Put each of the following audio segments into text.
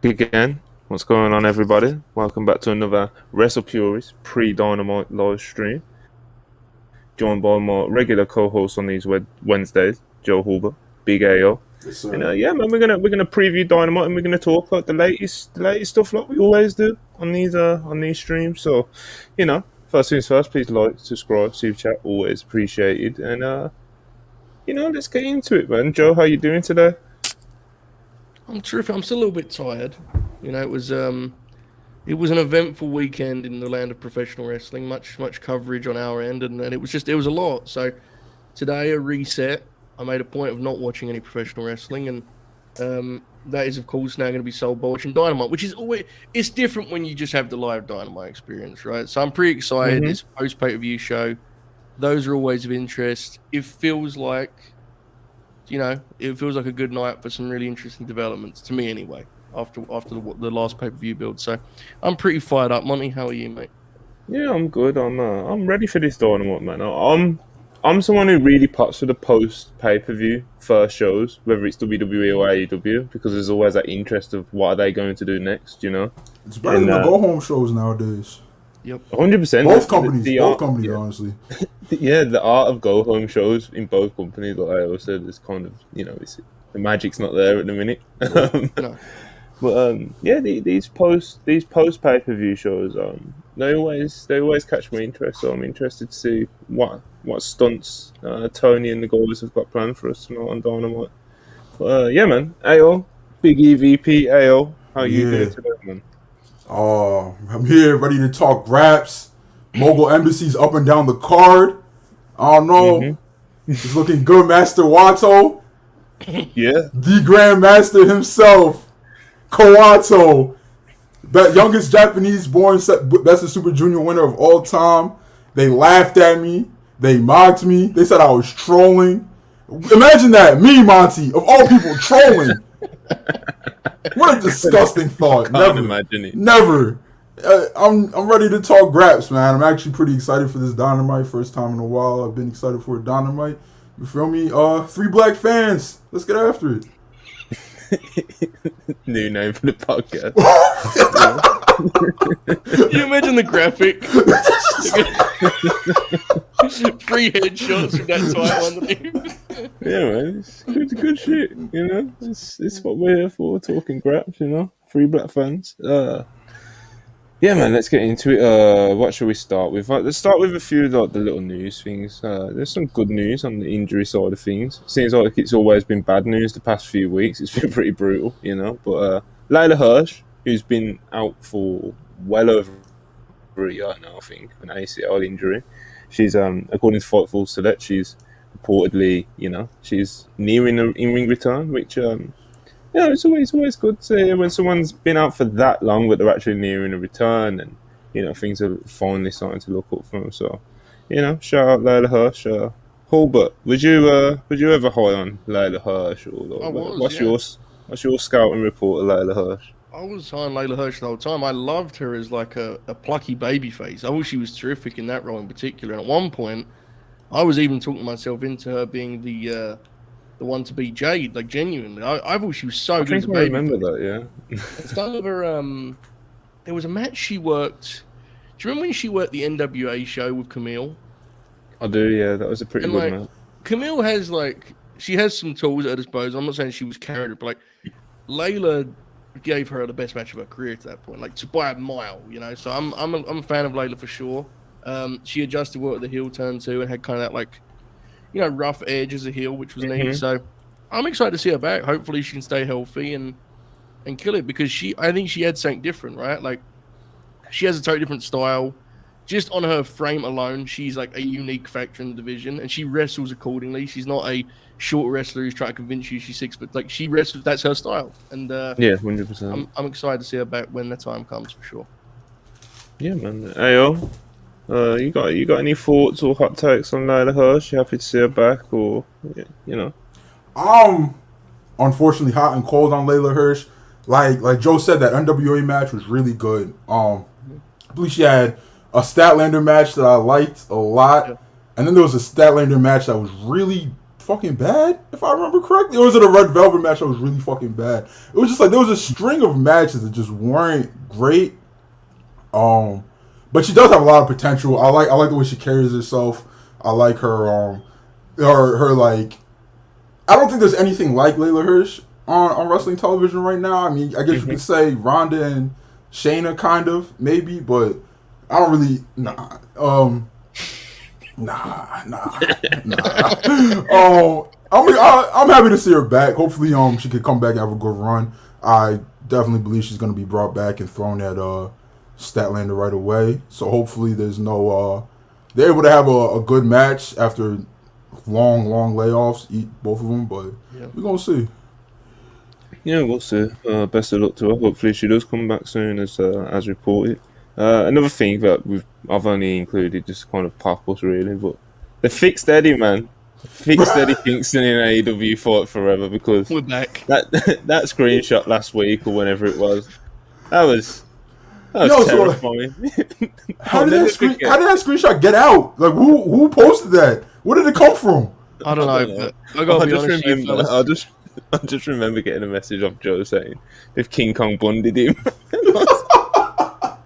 Again. What's going on, everybody? Welcome back to another WrestlePurists pre-Dynamite live stream. Joined by my regular co-host on these Wednesdays, Joe Huber, Big AO. Yes, And sir. yeah, man, we're gonna preview Dynamite and we're gonna talk about the latest stuff like we always do on these streams. So, first things first, please like, subscribe, super chat, always appreciated. And let's get into it, man. Joe, how you doing today? I'm terrific. I'm still a little bit tired. It was an eventful weekend in the land of professional wrestling. Much coverage on our end, and it was a lot. So today a reset. I made a point of not watching any professional wrestling, and that is of course now going to be sold by watching Dynamite, which is always it's different when you just have the live Dynamite experience, right? So I'm pretty excited. Mm-hmm. It's a post pay-per-view show. Those are always of interest. It feels like a good night for some really interesting developments to me, anyway. After the last pay per view build, so I'm pretty fired up. Monty, how are you, mate? Yeah, I'm good. I'm ready for this Dynamite, man. I'm someone who really pops for the post pay per view first shows, whether it's WWE or AEW, because there's always that interest of what are they going to do next, It's better than the go home shows nowadays. Yep. 100%. Both companies, honestly. Yeah, the art of go home shows in both companies, like I always said, is kind of the magic's not there at the minute. No. But yeah, these post pay per view shows, they always catch my interest. So I'm interested to see what stunts Tony and the guys have got planned for us tonight on Dynamite. But yeah, man, AO, Big EVP, AO, how you doing today, man? I'm here ready to talk raps. Mogul Embassy's up and down the card. I don't know. Mm-hmm. It's looking good, Master Wato. Yeah, The Grand Master himself, Kawato. The youngest Japanese born Best of Super Junior winner of all time. They laughed at me. They mocked me. They said I was trolling. Imagine that. Me, Monty, of all people, trolling. What a disgusting thought. can't imagine it. Never. I'm ready to talk graps, man. I'm actually pretty excited for this Dynamite. First time in a while I've been excited for a Dynamite. You feel me? 3 black fans. Let's get after it. New name for the podcast. Can you imagine the graphic? 3 headshots from that title underneath. Yeah, man, it's good shit. It's what we're here for, talking graps. 3 black fans. Yeah, man, let's get into it. What should we start with? Let's start with a few like the little news things. There's some good news on the injury side of things. Seems like it's always been bad news the past few weeks. It's been pretty brutal, But Layla Hirsch, who's been out for well over a year now, I think, an ACL injury. She's according to Fightful Select, she's reportedly, she's nearing an in-ring return, which yeah, it's always good to hear when someone's been out for that long, but they're actually nearing a return, and things are finally starting to look up for them. So, shout out Layla Hirsch. Hulbert, would you ever high on Layla Hirsch? Or I was, what's your scouting report of Layla Hirsch? I was high on Layla Hirsch the whole time. I loved her as like a plucky baby face. I wish she was terrific in that role in particular. And at one point, I was even talking myself into her being the one to beat Jade, like genuinely. I thought she was so good as a I baby. remember that, yeah. It's done with her. There was a match she worked. Do you remember when she worked the NWA show with Camille? I do, yeah. That was a pretty good match. Camille has she has some tools at her disposal. I'm not saying she was carried, but Layla gave her the best match of her career to that point, by a mile, So I'm a fan of Layla for sure. She adjusted well at the heel turn too, and had kind of that rough edge as a heel, which was neat. So I'm excited to see her back. Hopefully she can stay healthy and kill it, because I think she had something different, right? Like, she has a totally different style. Just on her frame alone, she's like a unique factor in the division, and she wrestles accordingly. She's not a short wrestler who's trying to convince you she's 6 foot. Like, she wrestles, that's her style. And yeah, 100%. I'm excited to see her back when the time comes, for sure. Yeah, man. Ayo, you got any thoughts or hot takes on Layla Hirsch? You happy to see her back, or Unfortunately hot and cold on Layla Hirsch. Like Joe said, that NWA match was really good. I believe she had a Statlander match that I liked a lot, and then there was a Statlander match that was really fucking bad, if I remember correctly. Or was it a Red Velvet match that was really fucking bad? It was just like there was a string of matches that just weren't great. But she does have a lot of potential. I like the way she carries herself. I like her like. I don't think there's anything like Layla Hirsch on wrestling television right now. I mean, I guess you could say Ronda and Shayna kind of maybe, but I don't really I'm happy to see her back. Hopefully, she could come back and have a good run. I definitely believe she's going to be brought back and thrown at Statlander right away. So hopefully, there's no they're able to have a good match after long layoffs. Eat both of them, but we're gonna see. Yeah, we'll see. Best of luck to her. Hopefully, she does come back soon, as reported. Another thing that I've only included just kind of pop-ups really, but they fixed Eddie, man. Fixed Eddie Kingston in AEW Fight Forever, because we're back. That screenshot last week or whenever it was, that was terrifying. How did that screenshot get out? Like who posted that? Where did it come from? I don't know. I gotta be honest. I just remember getting a message off Joe saying if King Kong bonded him.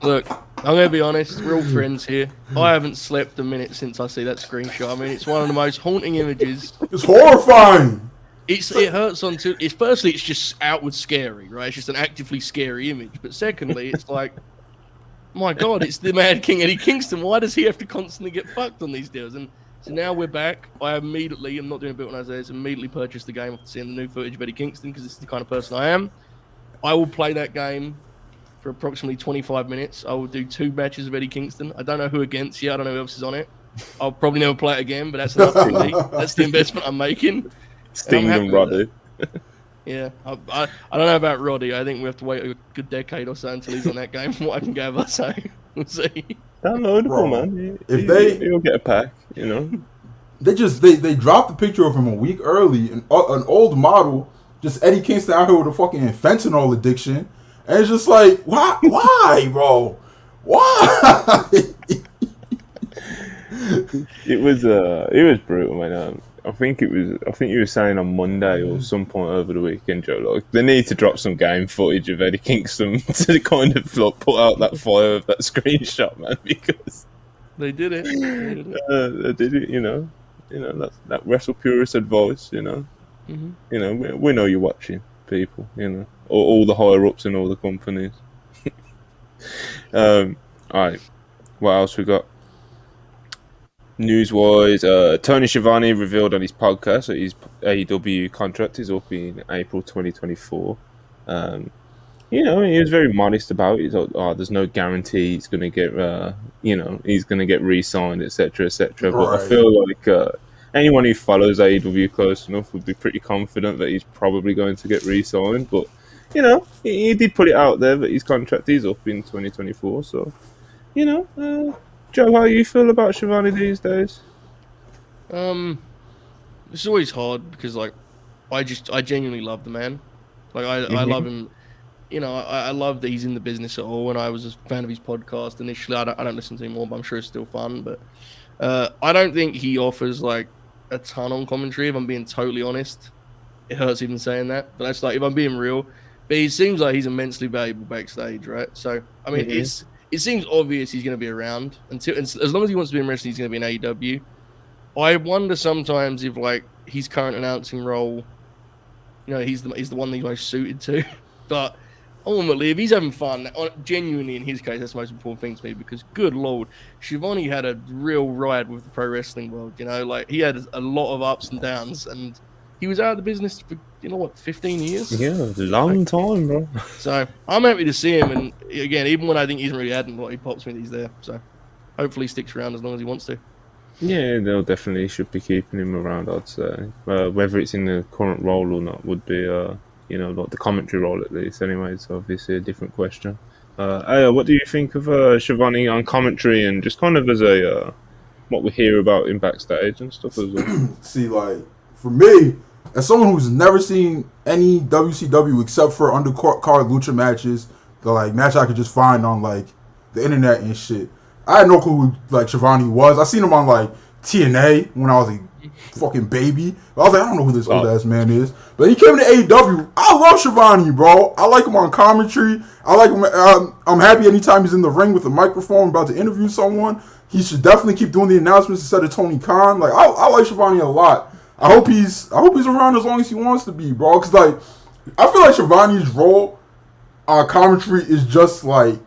Look, I'm going to be honest. We're all friends here. I haven't slept a minute since I see that screenshot. I mean, it's one of the most haunting images. It's horrifying. It hurts on two. Firstly, it's just outward scary, right? It's just an actively scary image. But secondly, it's like, my God, it's the Mad King Eddie Kingston. Why does he have to constantly get fucked on these deals? And so now we're back. I'm not doing a bit when I say this, immediately purchased the game after seeing the new footage of Eddie Kingston, because this is the kind of person I am. I will play that game for approximately 25 minutes. I will do 2 matches of Eddie Kingston. I don't know who against yet. I don't know who else is on it. I'll probably never play it again, but that's enough for me. That's the investment I'm making. Sting and Roddy. Yeah. I don't know about Roddy. I think we have to wait a good decade or so until he's on that game from what I can gather. So we'll see. Downloadable, man. He'll get a pack, you know. They dropped the picture of him a week early, an old model, just Eddie Kingston out here with a fucking fentanyl addiction. And it's just like, why, bro? Why? It was brutal, man. I think you were saying on Monday or some point over the weekend, Joe, like they need to drop some game footage of Eddie Kingston to kind of like, put out that fire of that screenshot, man, because they did it. They did it, you know. That's that WrestlePurists advice, you know. Mm-hmm. You know, we know you're watching, people, you know. All the higher ups in all the companies. All right, what else we got? News-wise, Tony Schiavone revealed on his podcast that his AEW contract is up in April 2024. You know, he was very modest about it. He's like, there's no guarantee he's going to get, he's going to get re-signed, etc., etc. But I feel like anyone who follows AEW close enough would be pretty confident that he's probably going to get re-signed. But you know, he did put it out there that his contract is up in 2024. So, you know, Joe, how do you feel about Schiavone these days? It's always hard because, like, I genuinely love the man. Like, I love him. You know, I love that he's in the business at all. And I was a fan of his podcast initially. I don't listen to him anymore, but I'm sure it's still fun. But I don't think he offers like a ton on commentary. If I'm being totally honest, it hurts even saying that. But that's like, if I'm being real. But he seems like he's immensely valuable backstage, right? So, I mean, it seems obvious he's going to be around until as long as he wants to be in wrestling, he's going to be in AEW. I wonder sometimes if like his current announcing role, you know, he's the one that he's most suited to. But ultimately, if he's having fun, genuinely in his case, that's the most important thing to me because, good Lord, Schiavone had a real ride with the pro wrestling world. You know, like he had a lot of ups and downs, and he was out of the business for 15 years. Yeah, long time, bro. So I'm happy to see him, and again, even when I think he hasn't really had a lot, he pops me that he's there. So hopefully, he sticks around as long as he wants to. Yeah, they'll definitely should be keeping him around, I'd say. Whether it's in the current role or not would be, like the commentary role at least. Anyway, it's obviously a different question. What do you think of Schiavone on commentary and just kind of as a what we hear about him backstage and stuff as well? See, like for me, as someone who's never seen any WCW except for undercard lucha matches, the like match I could just find on like the internet and shit, I had no clue who like Schiavone was. I seen him on like TNA when I was a fucking baby. I was like, I don't know who this old ass man is. But he came to AEW. I love Schiavone, bro. I like him on commentary. I like him. I'm happy anytime he's in the ring with a microphone about to interview someone. He should definitely keep doing the announcements instead of Tony Khan. Like I like Schiavone a lot. I hope he's around as long as he wants to be, bro. Cause like I feel like Schiavone's role on commentary is just like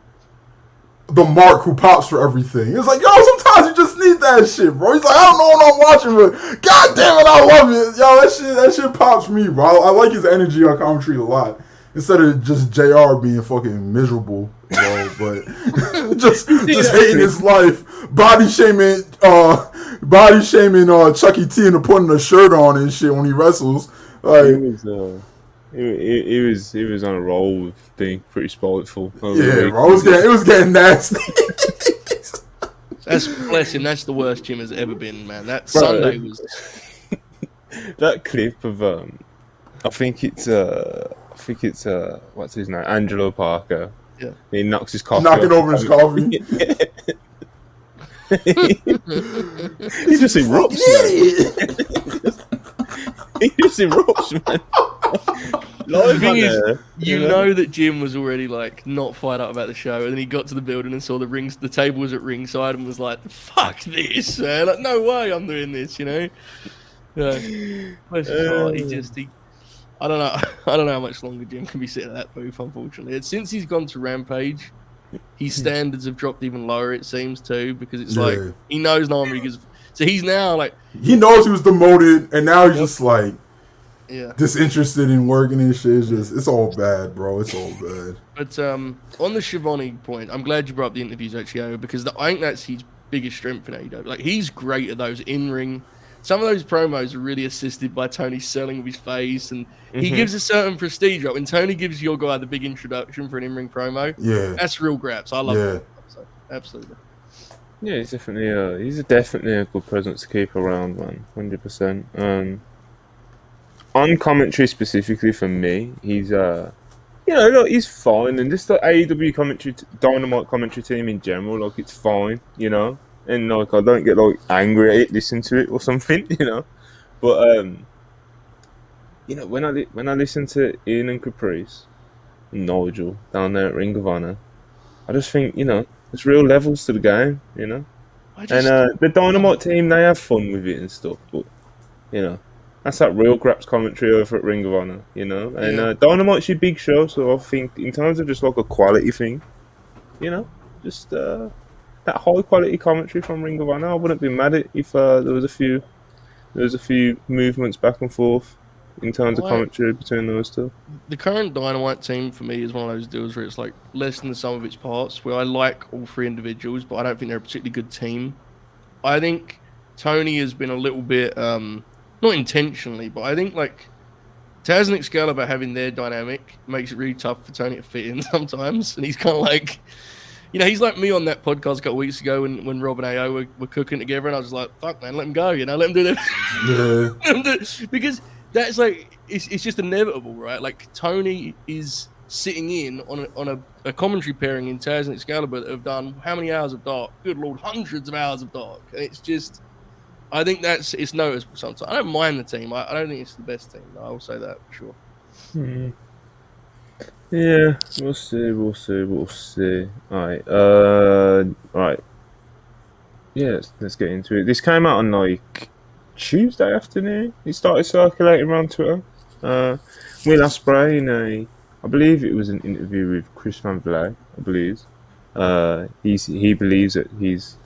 the Mark who pops for everything. It's like, yo, sometimes you just need that shit, bro. He's like, I don't know what I'm watching, but god damn it, I love it. Yo, that shit pops for me, bro. I like his energy on commentary a lot. Instead of just JR being fucking miserable, bro, but just hating his life, body shaming Chucky T into putting a shirt on and shit when he wrestles. Like he was on a roll with being pretty spiteful. Yeah, bro, it was getting nasty. That's bless him. That's the worst Jim has ever been, man. That Sunday was that clip of I think it's what's his name, Angelo Parker. Yeah, he knocks his coffee. Knocking over his coffee. He just erupts, man. He just erupts, man. The thing is, you know that Jim was already like not fired up about the show, and then he got to the building and saw the table was at ringside, and was like, "Fuck this, man! Like, no way, I'm doing this," you know. Yeah, I don't know how much longer Jim can be sitting at that booth. Unfortunately, since he's gone to Rampage, his standards have dropped even lower. It seems too, because it's like he knows no one really gives. So he's now like he knows he was demoted, and now he's just like. Yeah, disinterested in working and shit. It's all bad, bro. It's all bad. But on the Schiavone point, I'm glad you brought up the interviews actually, because I think that's his biggest strength in AEW. Like he's great at those in-ring. Some of those promos are really assisted by Tony selling with his face, and he gives a certain prestige up. When Tony gives your guy the big introduction for an in-ring promo, that's real graps. I love it. So, absolutely. Yeah, he's definitely a good presence to keep around, man. 100%. On commentary specifically for me, he's he's fine, and just the AEW commentary, Dynamite commentary team in general, like it's fine, you know, and like I don't get like angry at it, listen to it or something, you know, but when I listen to Ian and Caprice and Nigel down there at Ring of Honor, I just think there's real levels to the game, you know, and the Dynamite team, they have fun with it and stuff, but that's that real graps commentary over at Ring of Honor, you know? And Dynamite's your big show, so I think in terms of just like a quality thing, just that high quality commentary from Ring of Honor, I wouldn't be mad at if there was a few movements back and forth in terms of commentary between those two. The current Dynamite team for me is one of those deals where it's like less than the sum of its parts, where I like all three individuals, but I don't think they're a particularly good team. I think Tony has been a little bit... not intentionally, but I think like Taz and Excalibur having their dynamic makes it really tough for Tony to fit in sometimes. And he's kind of like, he's like me on that podcast a couple weeks ago when Rob and AO were cooking together, and I was like, fuck man, let him go, let him do that. Because that's like, it's just inevitable, right? Like Tony is sitting in on a commentary pairing in Taz and Excalibur that have done how many hours of Dark? Good Lord, hundreds of hours of Dark. And it's just... I think it's noticeable sometimes. I don't mind the team. I don't think it's the best team. I will say that for sure. Yeah, we'll see. Alright. Yeah, let's get into it. This came out on like Tuesday afternoon. It started circulating around Twitter. Will Ospreay I believe it was an interview with Chris Van Vliet, I believe. He believes that he's,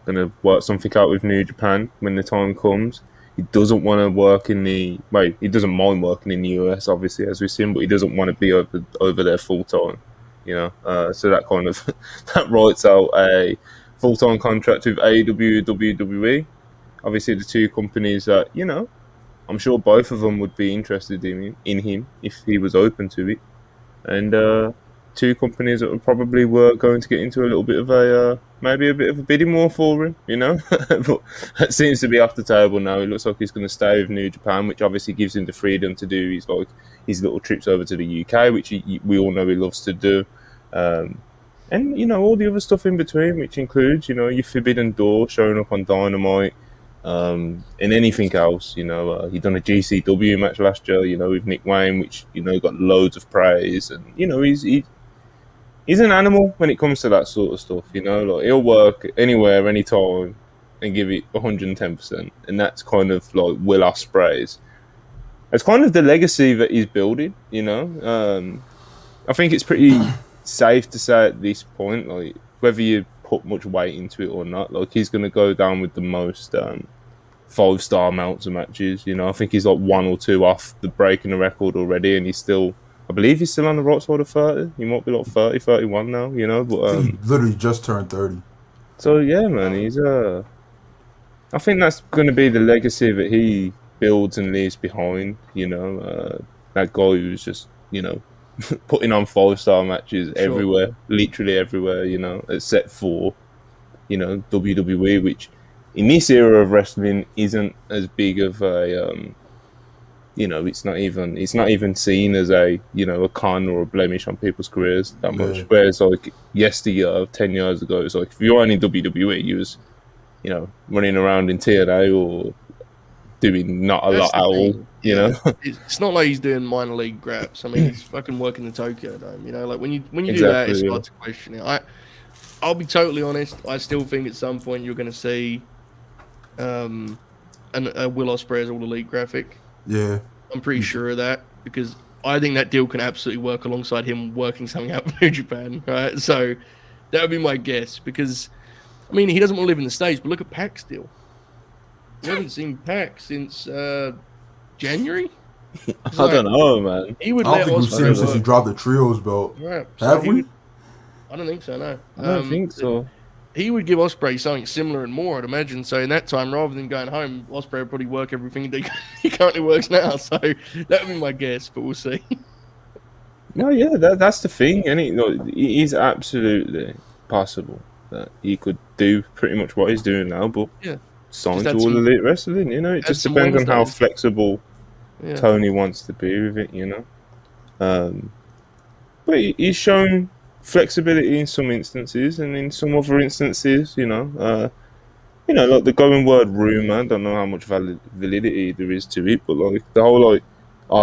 going to work something out with New Japan when the time comes. He doesn't want to work he doesn't mind working in the US, obviously, as we've seen, but he doesn't want to be over there full time, so that kind of that writes out a full time contract with AEW, WWE. Obviously, the two companies that I'm sure both of them would be interested in him if he was open to it, and two companies that probably were going to get into a little bit of maybe a bit of a bidding war for him, but that seems to be off the table now. It looks like he's going to stay with New Japan, which obviously gives him the freedom to do his little trips over to the UK, which we all know he loves to do, and all the other stuff in between, which includes your Forbidden Door showing up on Dynamite, In anything else, he done a GCW match last year, with Nick Wayne, which got loads of praise, and he's an animal when it comes to that sort of stuff. Like he'll work anywhere, anytime, and give it 110%, and that's kind of like Will Ospreay's. It's kind of the legacy that he's building. I think it's pretty safe to say at this point, like whether you put much weight into it or not, like he's going to go down with the most 5-star amounts of matches. I think he's like 1 or 2 off the breaking the record already, and I believe he's still on the right side of 30. He might be like 30, 31 now, but he literally just turned 30. So yeah, man, I think that's going to be the legacy that he builds and leaves behind. That guy who's just putting on 5-star matches everywhere, literally everywhere. Except for WWE, which in this era of wrestling isn't as big of a it's not even seen as a a con or a blemish on people's careers that much. Whereas like yesteryear, 10 years ago, it's like if you weren't in WWE, you was running around in TNA or doing not a lot at all. It's not like he's doing minor league graps. I mean, he's fucking working the Tokyo Dome. Like when you do that, it's hard to question it. I'll be totally honest. I still think at some point you're going to see a Will Ospreay as All Elite graphic. Yeah, I'm pretty sure of that because I think that deal can absolutely work alongside him working something out for New Japan, right? So that would be my guess because, I mean, he doesn't want to live in the States, but look at Pac's deal. We haven't seen Pac since January. I don't know, man. He would I don't think we've seen him since he dropped the trios belt. Right. Have we? I don't think so, no. I don't think so. He would give Ospreay something similar and more, I'd imagine. So in that time, rather than going home, Ospreay would probably work everything he currently works now. So that would be my guess, but we'll see. No, yeah, that's the thing. And it is absolutely possible that he could do pretty much what he's doing now, but sign to All Elite Wrestling. It just depends on how flexible Tony wants to be with it. But he's shown flexibility in some instances, and in some other instances, like the going word rumor. I don't know how much validity there is to it, but like the whole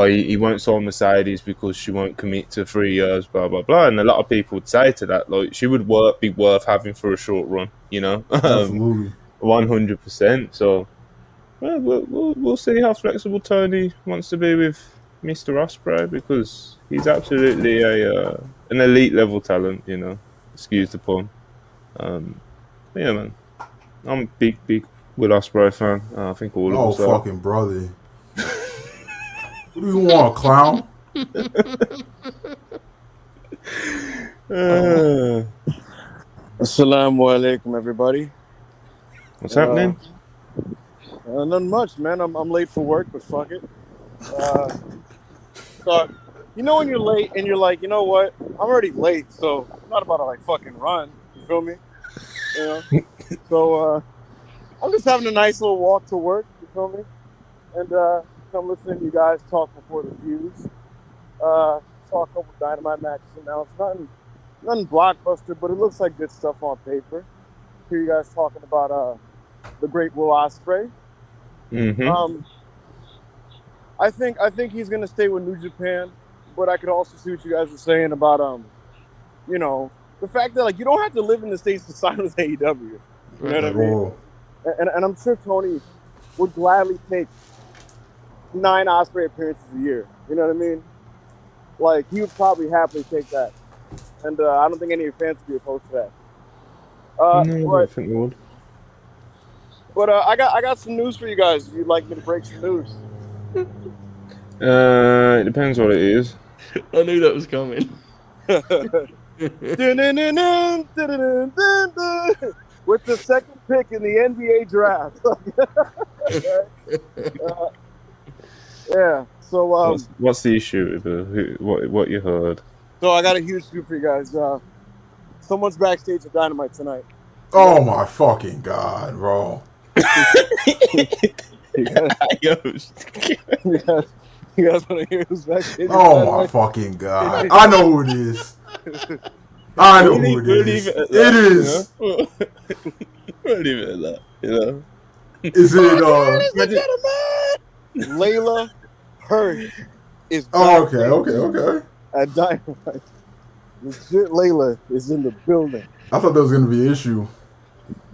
he won't sign Mercedes because she won't commit to 3 years, blah blah blah. And a lot of people would say to that, like she would be worth having for a short run, Absolutely, 100%. So we'll see how flexible Tony wants to be with Mr. Ospreay because he's absolutely an elite level talent, excuse the pun. Yeah, man, I'm a big Will Ospreay fan. I think all of us are. Oh, fucking brother. What do you want, clown? Assalamu alaikum, everybody. What's happening? Nothing much, man. I'm late for work, but fuck it. So, when you're late and you're like, you know what? I'm already late, so I'm not about to fucking run. You feel me? So I'm just having a nice little walk to work. You feel me? And come listen to you guys talk before the views. Saw a couple Dynamite matches announced. Nothing blockbuster, but it looks like good stuff on paper. Hear you guys talking about the great Will Ospreay. Mm-hmm. I think he's gonna stay with New Japan, but I could also see what you guys were saying about the fact that you don't have to live in the States to sign with AEW. You know what I mean? And I'm sure Tony would gladly take 9 Ospreay appearances a year. You know what I mean? He would probably happily take that. And I don't think any of your fans would be opposed to that. I think they would. But I got some news for you guys. If you'd like me to break some news. It depends what it is. I knew that was coming. With the second pick in the NBA draft. Yeah. So what's the issue with what you heard? So I got a huge scoop for you guys. Someone's backstage at Dynamite tonight. Oh my fucking god, bro! You guys want to hear who's backstage? Oh my fucking god! I know who it is. I know who it is. It is. We'll leave it at that. Is it Layla Hirsch is Oh, okay. at Dynamite. Legit Layla is in the building. I thought that was gonna be an issue.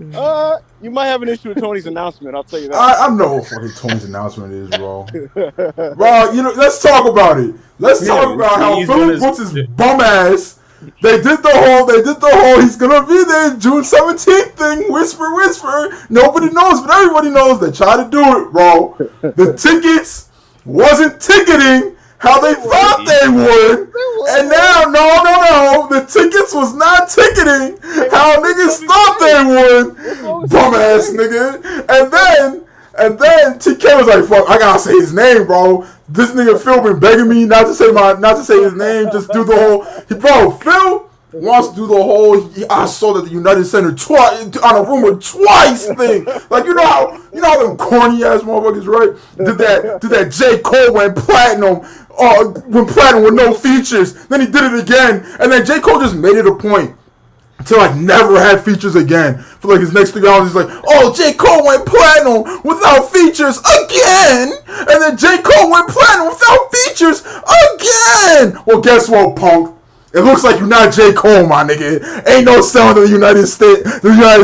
You might have an issue with Tony's announcement. I'll tell you that. I know what fucking Tony's announcement is, bro. Bro, let's talk about it. Let's talk about how Philip puts his bum ass. They did the whole he's gonna be there June 17th thing. Whisper. Nobody knows, but everybody knows. They tried to do it, bro. The tickets wasn't ticketing how they thought they would. And now, no. The tickets was not ticketing how niggas thought they would. Dumbass nigga. And then TK was like, "Fuck, I gotta say his name, bro. This nigga Phil been begging me not to say his name. Just do the whole." Phil wants to do the whole. I saw that the United Center twice on a rumor twice thing. Like you know how them corny ass motherfuckers, right? Did that J. Cole went platinum with no features. Then he did it again, and then J. Cole just made it a point to like never have features again for like his next 3 hours. He's like, "Oh, J. Cole went platinum without features again," and then J. Cole went platinum without features again. Well, guess what, punk? It looks like you're not J. Cole, my nigga. Ain't no selling to the United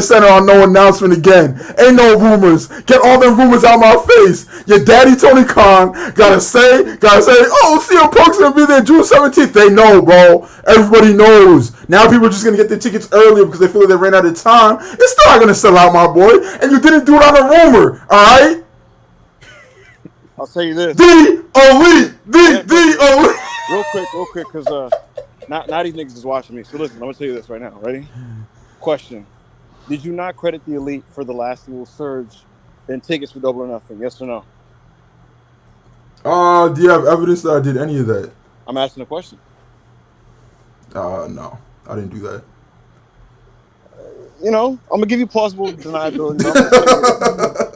Center on no announcement again. Ain't no rumors. Get all them rumors out my face. Your daddy Tony Khan gotta say, "Oh, CM Punk's gonna be there June 17th. They know, bro. Everybody knows. Now people are just gonna get their tickets earlier because they feel like they ran out of time. It's still not gonna sell out, my boy. And you didn't do it on a rumor, alright? I'll tell you this. The elite. Real quick, because now these niggas is watching me. So listen, I'm gonna tell you this right now. Ready? Question: did you not credit the elite for the last little surge in tickets for Double or Nothing? Yes or no? Do you have evidence that I did any of that? I'm asking a question. No, I didn't do that. I'm gonna give you plausible deniability.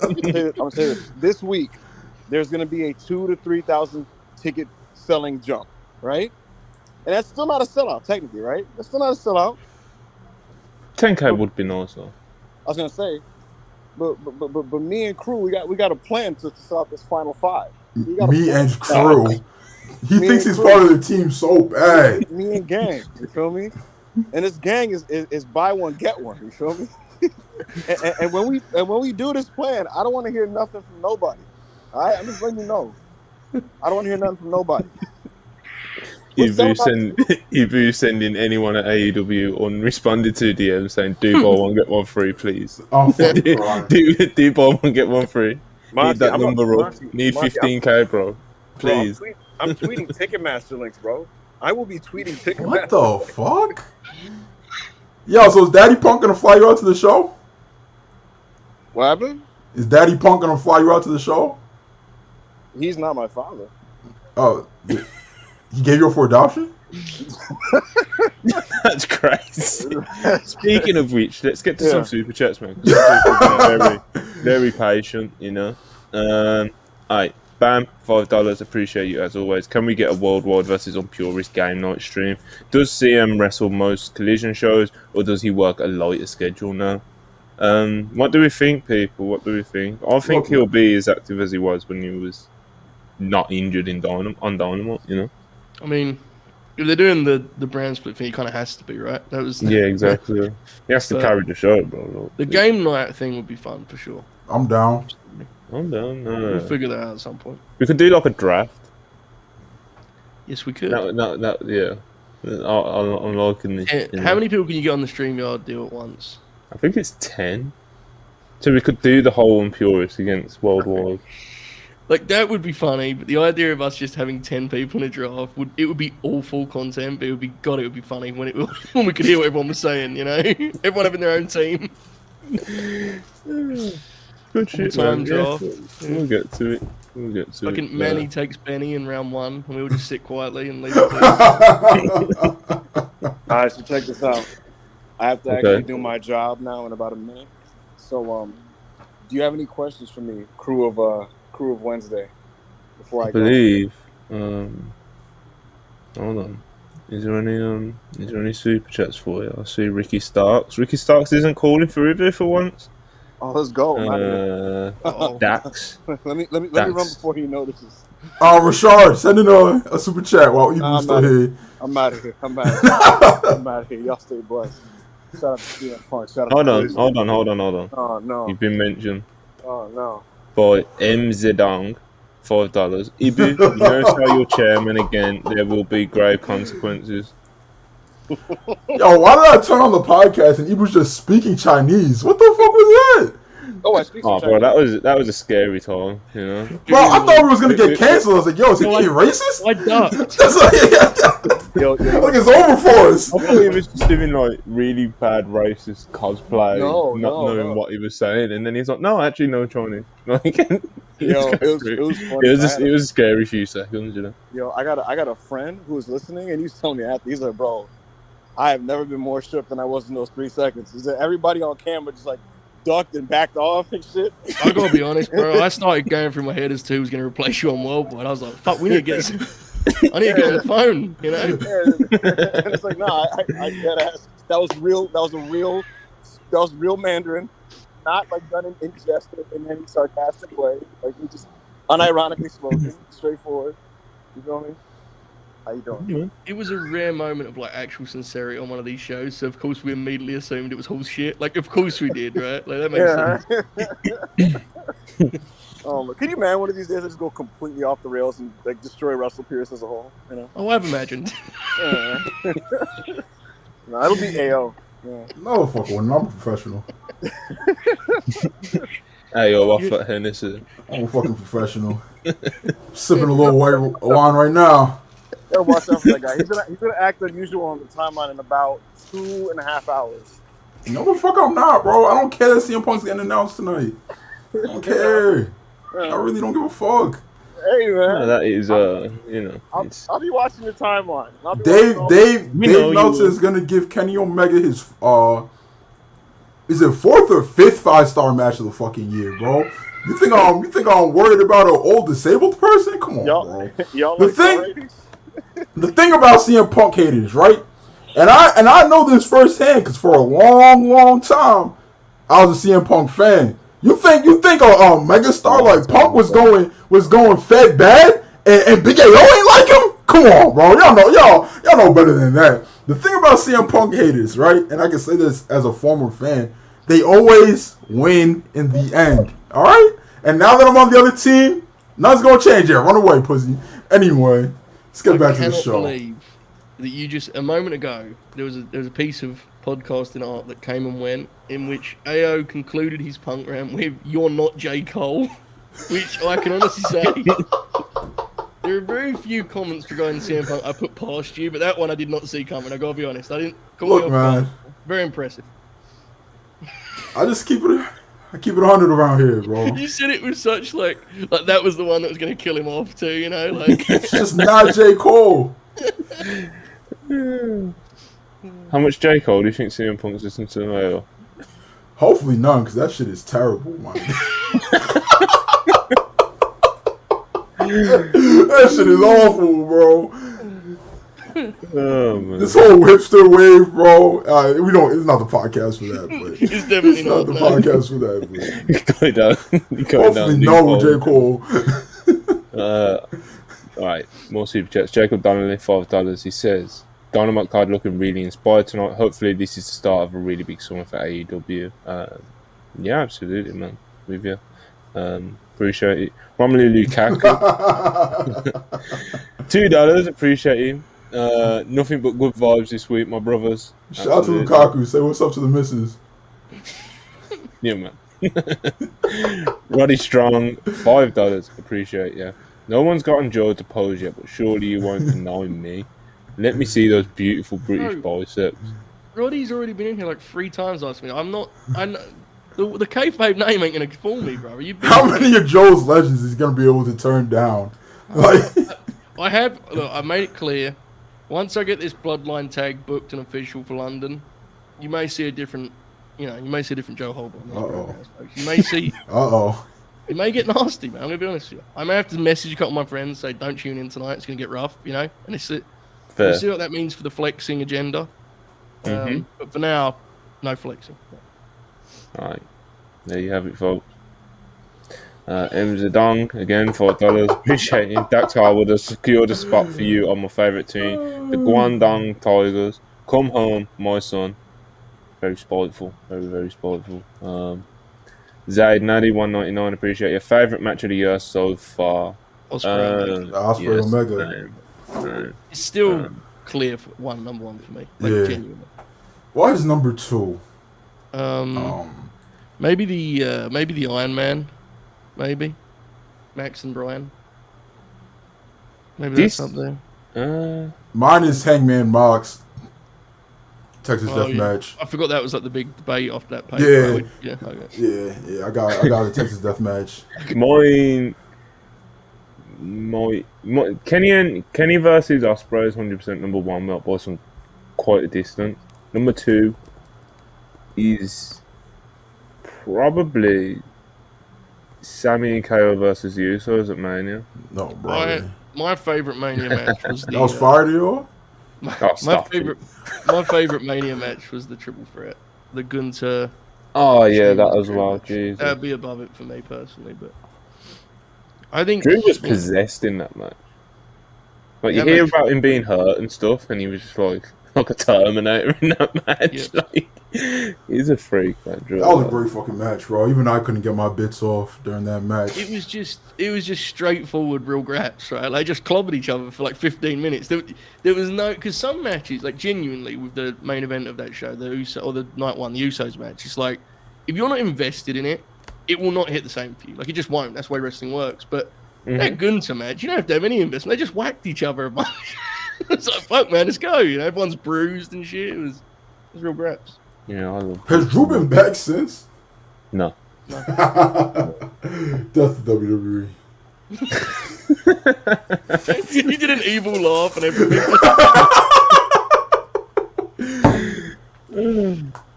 I'm gonna say this. This week, there's gonna be a 2,000 to 3,000 ticket selling jump, right? And that's still not a sellout, technically, right? That's still not a sellout. 10K would be nice, though. I was gonna say, but me and crew, we got a plan to sell out this final 5. Me and crew. He thinks he's part of the team so bad. Me and gang, you feel me? And this gang is buy one get one, you feel me? and when we do this plan, I don't want to hear nothing from nobody. All right, I'm just letting you know. I don't want to hear nothing from nobody. Ibu sending anyone at AEW unresponded to DM saying, "Do buy one get one free, please." Oh, do buy one get one free. Monty, need that number up. Need 15K, bro. Please. Bro, I'm tweeting Ticketmaster links, bro. I will be tweeting Ticketmaster. What the fuck? Yo, so is Daddy Punk gonna fly you out to the show? What happened? Is Daddy Punk gonna fly you out to the show? He's not my father. Oh, he gave you up for adoption? That's crazy. Speaking of which, let's get to some super chats, man. Very, very patient, Alright, bam, $5. Appreciate you as always. Can we get a worldwide versus on Purist game night stream? Does CM wrestle most collision shows, or does he work a lighter schedule now? What do we think, people? What do we think? I think he'll be as active as he was when he was not injured on Dynamite, I mean, if they're doing the brand split thing, he kind of has to be, right? Yeah, exactly. He has to carry the show, bro. The game night thing would be fun for sure. I'm down. We'll figure that out at some point. We could do like a draft. Yes, we could. Yeah. I'm liking this. How many people can you get on the StreamYard deal at once? I think it's 10. So we could do the whole Impurists against Worldwide. Like, that would be funny, but the idea of us just having 10 people in a draft, it would be awful content, but it would be funny when we could hear what everyone was saying, Everyone having their own team. Good shit, man. Yeah. We'll get to it. Fucking Manny takes Benny in round 1, and we will just sit quietly and leave it. Alright, so check this out. I have to actually do my job now in about a minute. So, do you have any questions for me, crew of Wednesday? Before I believe. Hold on. Is there any super chats for you? I see Ricky Starks. Ricky Starks isn't calling for River for once. Oh, let's go. I'm outta here. Dax. let me run before he notices. Rashard, send in a super chat while Evil's still here. I'm out of here. I'm out of here. Y'all stay blessed. Shout out to CM Punk. Shout out to Hold on. Oh no. You've been mentioned Oh no. by M Zedong, $5. Ibu, notice how you're chairman again. There will be grave consequences. Yo, why did I turn on the podcast and Ibu's just speaking Chinese? What the fuck was that? Oh, I speak some bro, Chinese. that was a scary time, you know. Bro, I thought we was gonna get canceled. I was like, yo, is he being racist? I ducked. That's like, like it's over for us. I thought he was just doing like really bad racist cosplay, not knowing what he was saying, and then he's like, "No, actually, no Chinese." Like, Yo, it was funny. It was a scary few seconds, you know. Yo, I got a friend who was listening, and he's telling me after, he's like, "Bro, I have never been more shook than I was in those 3 seconds." He said everybody on camera just like ducked and backed off and shit. I gotta be honest, bro. I started going through my head as to who was gonna replace you on Worldwide. I was like, "Fuck, we need to get." I need to get on the phone, you know. And it's like, nah, I get ass. That was real Mandarin, not like done in jest in any sarcastic way. Like he just unironically spoken, straightforward. You feel me? How you doing? It was a rare moment of like actual sincerity on one of these shows. So of course we immediately assumed it was whole shit. Like of course we did, right? Like that makes sense. Can you imagine one of these days I just go completely off the rails and like destroy WrestlePurists as a whole? You know? Oh, I've imagined. Yeah. No, it'll be AO. Yeah. No, fuck one. I'm a professional. Hey, yo, off at Hennessy. I'm a fucking professional. Sipping a little white wine right now. Yeah, watch out for that guy. He's gonna act unusual on the timeline in about 2.5 hours. No, the fuck I'm not, bro. I don't care that CM Punk's getting announced tonight. I don't care. I really don't give a fuck. Hey man, that is you know. I'll be watching the timeline. Dave Meltzer is gonna give Kenny Omega his is it 4th or 5th 5-star match of the fucking year, bro? You think I'm worried about an old disabled person? Come on, bro. The thing about CM Punk haters, right? And I know this firsthand because for a long time I was a CM Punk fan. You think a megastar like Punk was going fed bad and Big A.O. ain't like him? Come on, bro. Y'all know better than that. The thing about CM Punk haters, right? And I can say this as a former fan, they always win in the end. All right? And now that I'm on the other team, nothing's gonna change here. Run away, pussy. Anyway, let's get back to the show. I cannot believe that you just a moment ago there was a piece of podcasting art that came and went in which AO concluded his Punk rant with "You're not J. Cole," which I can honestly say there are very few comments regarding CM Punk I put past you, but that one I did not see coming. I gotta be honest, I didn't. Look, man, very impressive. I keep it 100 around here, bro. You said it with such like that was the one that was gonna kill him off too, you know, like it's just not J. Cole. How much J. Cole do you think CM Punk's listening to now? Hopefully none, because that shit is terrible, man. That shit is awful, bro. Oh, man. This whole hipster wave, bro. It's not the podcast for that, but it's definitely not the podcast for that. But hopefully no J. Cole. All right, more super chats. Jacob Donnelly, $5. He says, Dynamite card looking really inspired tonight. Hopefully this is the start of a really big summer for AEW. Yeah, absolutely, man. With you. Appreciate it. Romelu Lukaku. $2. Appreciate you. Nothing but good vibes this week, my brothers. Shout out to Lukaku. Say what's up to the missus. Yeah, man. Roddy Strong, $5. Appreciate you. No one's gotten Joe to pose yet, but surely you won't deny me. Let me see those beautiful British biceps. Roddy's already been in here like 3 times last week. I'm not. I know, the kayfabe name ain't gonna fool me, bro. How many of Joe's legends is he gonna be able to turn down? Like, I made it clear. Once I get this bloodline tag booked and official for London, you may see a different. You may see a different Joe Holborn. You may see. It may get nasty, man. I'm gonna be honest with you. I may have to message a couple of my friends and say, "Don't tune in tonight. It's gonna get rough," And it's it. We'll see what that means for the flexing agenda. But for now, no flexing. All right. There you have it, folks. Zedong, again, $4. Appreciate it. Dax Harwood has secured a spot for you on my favourite team, the Guangdong Tigers. Come home, my son. Very spiteful. Very, very spiteful. Zaid Natty, $1.99. Appreciate your favourite match of the year so far. Ospreay Omega. It's still clear for number one for me. Genuinely. Why is number 2? Maybe the Iron Man. Maybe Max and Brian. Maybe that's something. Mine is Hangman Mox. Texas Deathmatch. I forgot that was like the big debate after that paper. Yeah. I got the Texas Deathmatch. My Kenny versus Ospreay is 100% number 1, but by some quite a distance. Number 2 is probably Sammy and KO versus Usos at Mania. No, bro. My favorite Mania match was the. That was fire to you? My favorite Mania match was the triple threat, the Gunter. Oh yeah, that as well. Jesus. That'd be above it for me personally, but I think Drew was possessed in that match. Like you hear about him being hurt and stuff, and he was just like a Terminator in that match. Yeah. Like, he's a freak, man. Drew. That was a great fucking match, bro. Even I couldn't get my bits off during that match. It was just straightforward, real graps, right? Like just clobbered each other for like 15 minutes. There was no, because some matches, like genuinely, with the main event of that show, the night one, the Usos match, it's like if you're not invested in it, it will not hit the same for you. Like it just won't. That's the way wrestling works. But that Gunter match, you don't have to have any investment. They just whacked each other a bunch. It's like, fuck, man, let's go. You know, everyone's bruised and shit. It was real graps. Yeah, I love. Has Drew been back since? No. That's the WWE. You did an evil laugh and everything.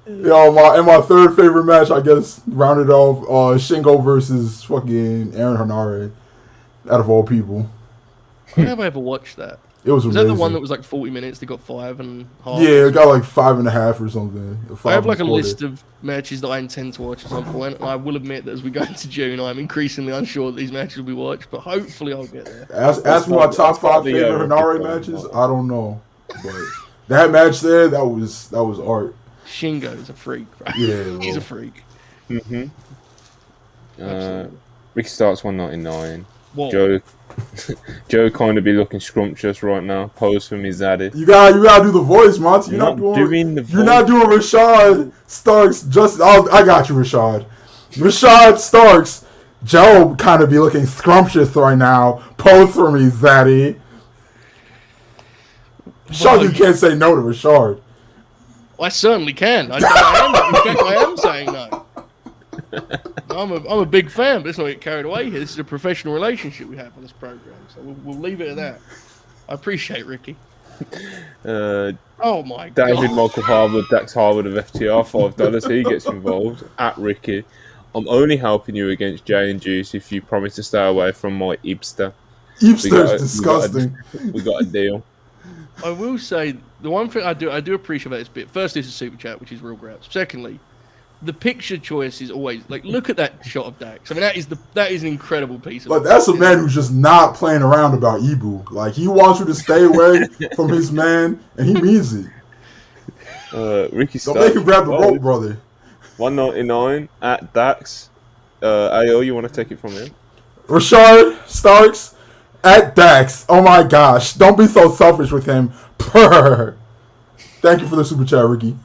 Yo, my third favorite match, I guess, rounded off Shingo versus fucking Aaron Henare, out of all people. I never ever watched that. It was amazing. That the one that was like 40 minutes? They got 5.5. Yeah, it got like 5.5 or something. I have like a list of matches that I intend to watch at some point, and I will admit that as we go into June, I'm increasly unsure that these matches will be watched, but hopefully I'll get there. Ask me my top 5 favorite Henare matches. I don't know, but that match there, that was art. Shingo is a freak, right? Yeah, he's a freak. Ricky Starks $1.99. Whoa. Joe kind of be looking scrumptious right now. Pose for me, Zaddy. You gotta do the voice, Monty. You're not doing Rashad Starks. I got you, Rashad. Rashad Starks. Joe kind of be looking scrumptious right now. Pose for me, Zaddy. Sean, you can't say no to Rashad. I certainly can. In fact, I am saying no. I'm a big fan, but let's not get carried away here. This is a professional relationship we have on this program, so we'll leave it at that. I appreciate Ricky. Oh my God. David Michael Harwood, Dax Harwood of FTR, $5. He gets involved. At Ricky, I'm only helping you against Jay and Juice if you promise to stay away from my Ibster. Ibster's disgusting. We got a deal. I will say the one thing I do appreciate about this bit. First, this is super chat, which is real grabs. Secondly, the picture choice is always like, look at that shot of Dax. I mean, that is an incredible piece. Like that's a man who's just not playing around about Ibu. Like he wants you to stay away from his man, and he means it. Ricky Starks. Don't make him grab the rope, brother. $1.99 at Dax. AO, you want to take it from him? Rashad Starks at Dax. Oh my gosh! Don't be so selfish with him. Purr. Thank you for the super chat, Ricky.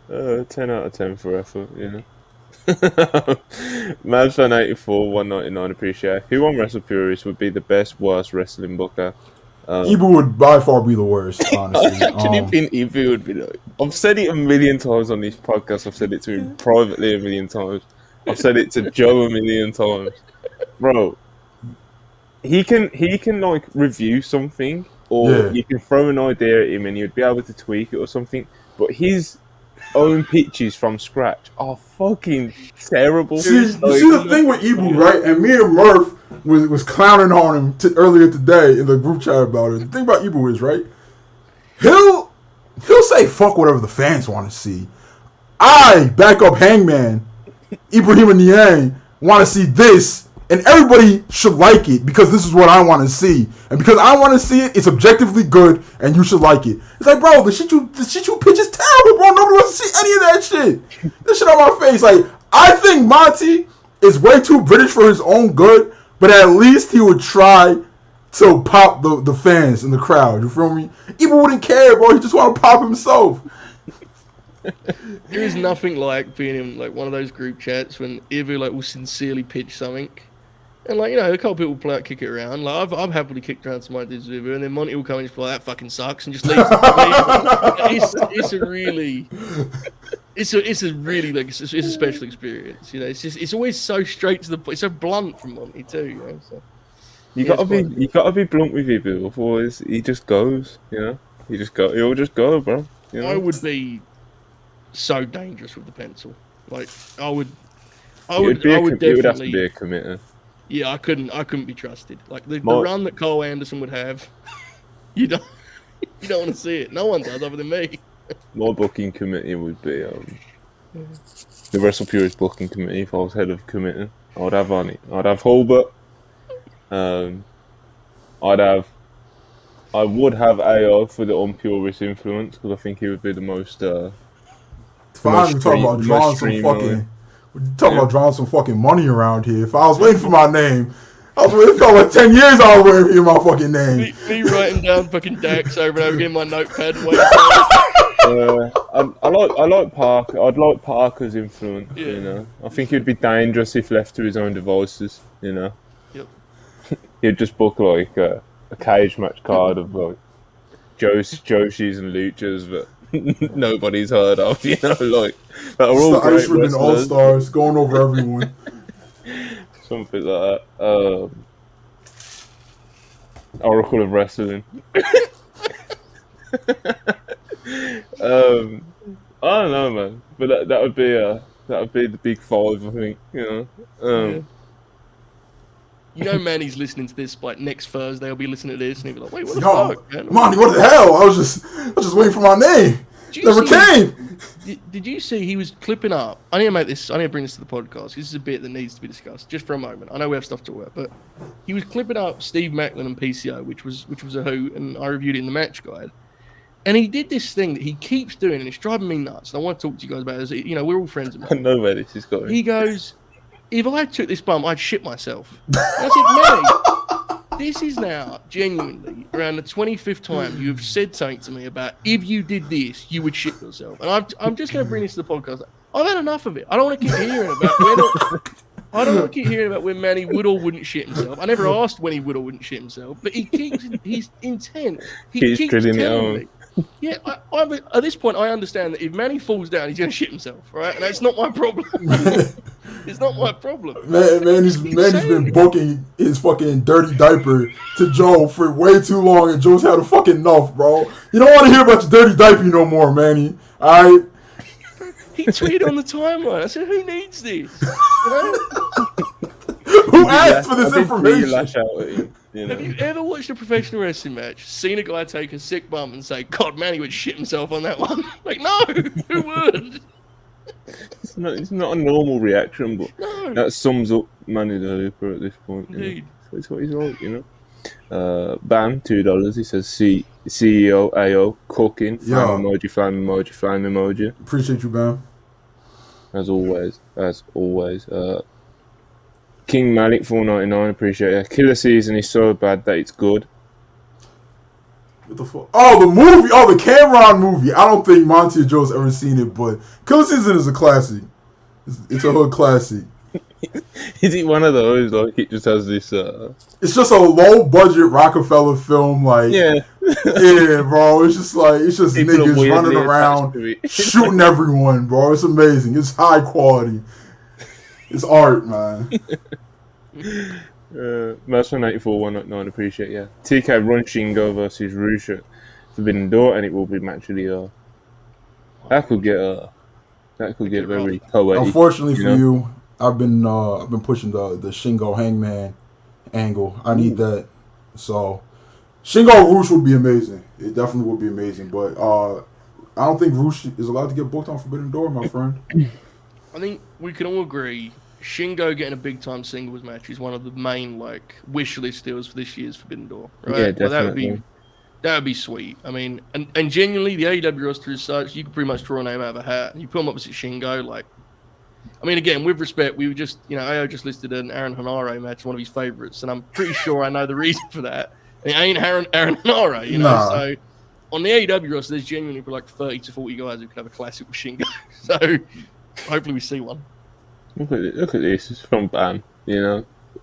10 out of 10 for effort, you know. Mavs84, $1.99, appreciate. Who on WrestlePurists would be the best, worst wrestling booker? Ibu would by far be the worst, honestly. I actually think Ibu would be like... I've said it a million times on this podcast. I've said it to him privately a million times. I've said it to Joe a million times. Bro, he can like review something, or you can throw an idea at him and he'd be able to tweak it or something, but his own pitches from scratch are fucking terrible. See the thing with Ibu, right? And me and Murph was clowning on him earlier today in the group chat about it. The thing about Ibu is, right? He'll say fuck whatever the fans want to see. I back up Hangman Ibrahim and Niang want to see this, and everybody should like it because this is what I want to see, and because I want to see it, it's objectively good, and you should like it. It's like, bro, the shit you pitch is terrible, bro. Nobody wants to see any of that shit. This shit on my face. Like, I think Monty is way too British for his own good, but at least he would try to pop the fans in the crowd. You feel me? Ibra wouldn't care, bro. He just want to pop himself. There is nothing like being in like one of those group chats when Ivu like will sincerely pitch something, and like, you know, a couple people play out, kick it around. Like I've happily kicked around some ideas with Ivu, and then Monty will come and just be like, that fucking sucks, and just leave. It's a really like it's a special experience. You know, it's always so straight to the point. It's so blunt from Monty too. You know, so You gotta be blunt with Ibu, otherwise he just goes. You know, he'll just go, bro. You know? I would be so dangerous with the pencil. Like I would It would have to definitely be a committer. Yeah, I couldn't be trusted. Like the run that Cole Anderson would have, you don't want to see it. No one does other than me. My booking committee would be the WrestlePurists booking committee. If I was head of committee, I'd have Hulbert. I would have AO for the unpurist influence because I think he would be the most. Fine, we're talking about drawing some fucking. We're talking about drawing some fucking money around here. If I was waiting for my name, I was waiting for like 10 years. I was waiting for my fucking name. Me writing down fucking decks over and over again in my notepad. I like Parker. I'd like Parker's influence. Yeah. You know, I think he'd be dangerous if left to his own devices. You know. Yep. He'd just book like a cage match card of like Joshis and Luchas, but nobody's heard of. You know, like that are all great Ice Ribbon All Stars going over everyone. Something like that. Oracle of Wrestling. I don't know, man, but that would be the big five, I think. You know. You know, Manny's listening to this. Like next Thursday, I'll be listening to this, and he'll be like, "Wait, what the fuck, man? Monty, what the hell? I was just waiting for my name. Never came." Did you see he was clipping up? I need to bring this to the podcast. This is a bit that needs to be discussed just for a moment. I know we have stuff to work, but he was clipping up Steve Macklin and PCO, which was a hoot, and I reviewed it in the match guide. And he did this thing that he keeps doing, and it's driving me nuts. And I want to talk to you guys about it. You know, we're all friends of mine. I know where this is going. He goes, if I took this bump, I'd shit myself. And I said, Manny, this is now genuinely around the 25th time you have said something to me about if you did this, you would shit yourself. And I'm just going to bring this to the podcast. I've had enough of it. I don't want to keep hearing about when Manny would or wouldn't shit himself. I never asked when he would or wouldn't shit himself, but he's intent. He keeps telling me. Yeah, at this point, I understand that if Manny falls down, he's going to shit himself, right? And that's not my problem. It's not my problem. Manny's been booking his fucking dirty diaper to Joe for way too long, and Joe's had a fucking enough, bro. You don't want to hear about your dirty diaper no more, Manny. All right? He tweeted on the timeline. I said, who needs this? You know? Who asked for this information? Lash out at you. You know? Have you ever watched a professional wrestling match, seen a guy take a sick bump and say, God, Manny would shit himself on that one? Like, no, who would? It's not a normal reaction, but no. That sums up Manny the Hooper at this point. Indeed. So it's what he's like, you know. Bam, $2. He says CEO AO cooking. Flame emoji. Appreciate you, Bam. As always. King Malik $4.99. Appreciate it. Killer Season is so bad that it's good. What the fuck? Oh, the movie. Oh, the Cameron movie. I don't think Monty or Joe's ever seen it, but Killer Season is a classic. It's a hood classic. Is it one of those? Like it just has this. It's just a low budget Rockefeller film. Like yeah, bro. It's just people niggas running around shooting everyone, bro. It's amazing. It's high quality. It's art, man. Master 94 199. Appreciate yeah. TK Run Shingo versus Rusha Forbidden Door, and it will be match of the year. That could get very poetic. Unfortunately for you, I've been pushing the Shingo Hangman angle. I need that. So Shingo Roosh would be amazing. It definitely would be amazing. But I don't think Roosh is allowed to get booked on Forbidden Door, my friend. I think we can all agree Shingo getting a big time singles match is one of the main like wish list deals for this year's Forbidden Door. Right? Yeah, Like, definitely. that would be sweet. I mean, and genuinely, the AEW roster is such you can pretty much draw a name out of a hat. You put them opposite Shingo, like. I mean, again, with respect, we were just, AO just listed an Aaron Henare match, one of his favorites, and I'm pretty sure I know the reason for that. It ain't Aaron Henare, Nah. So on the AEW roster, there's genuinely like 30 to 40 guys who could have a classic with Shingo. So hopefully we see one. Look at this. It's from Ban.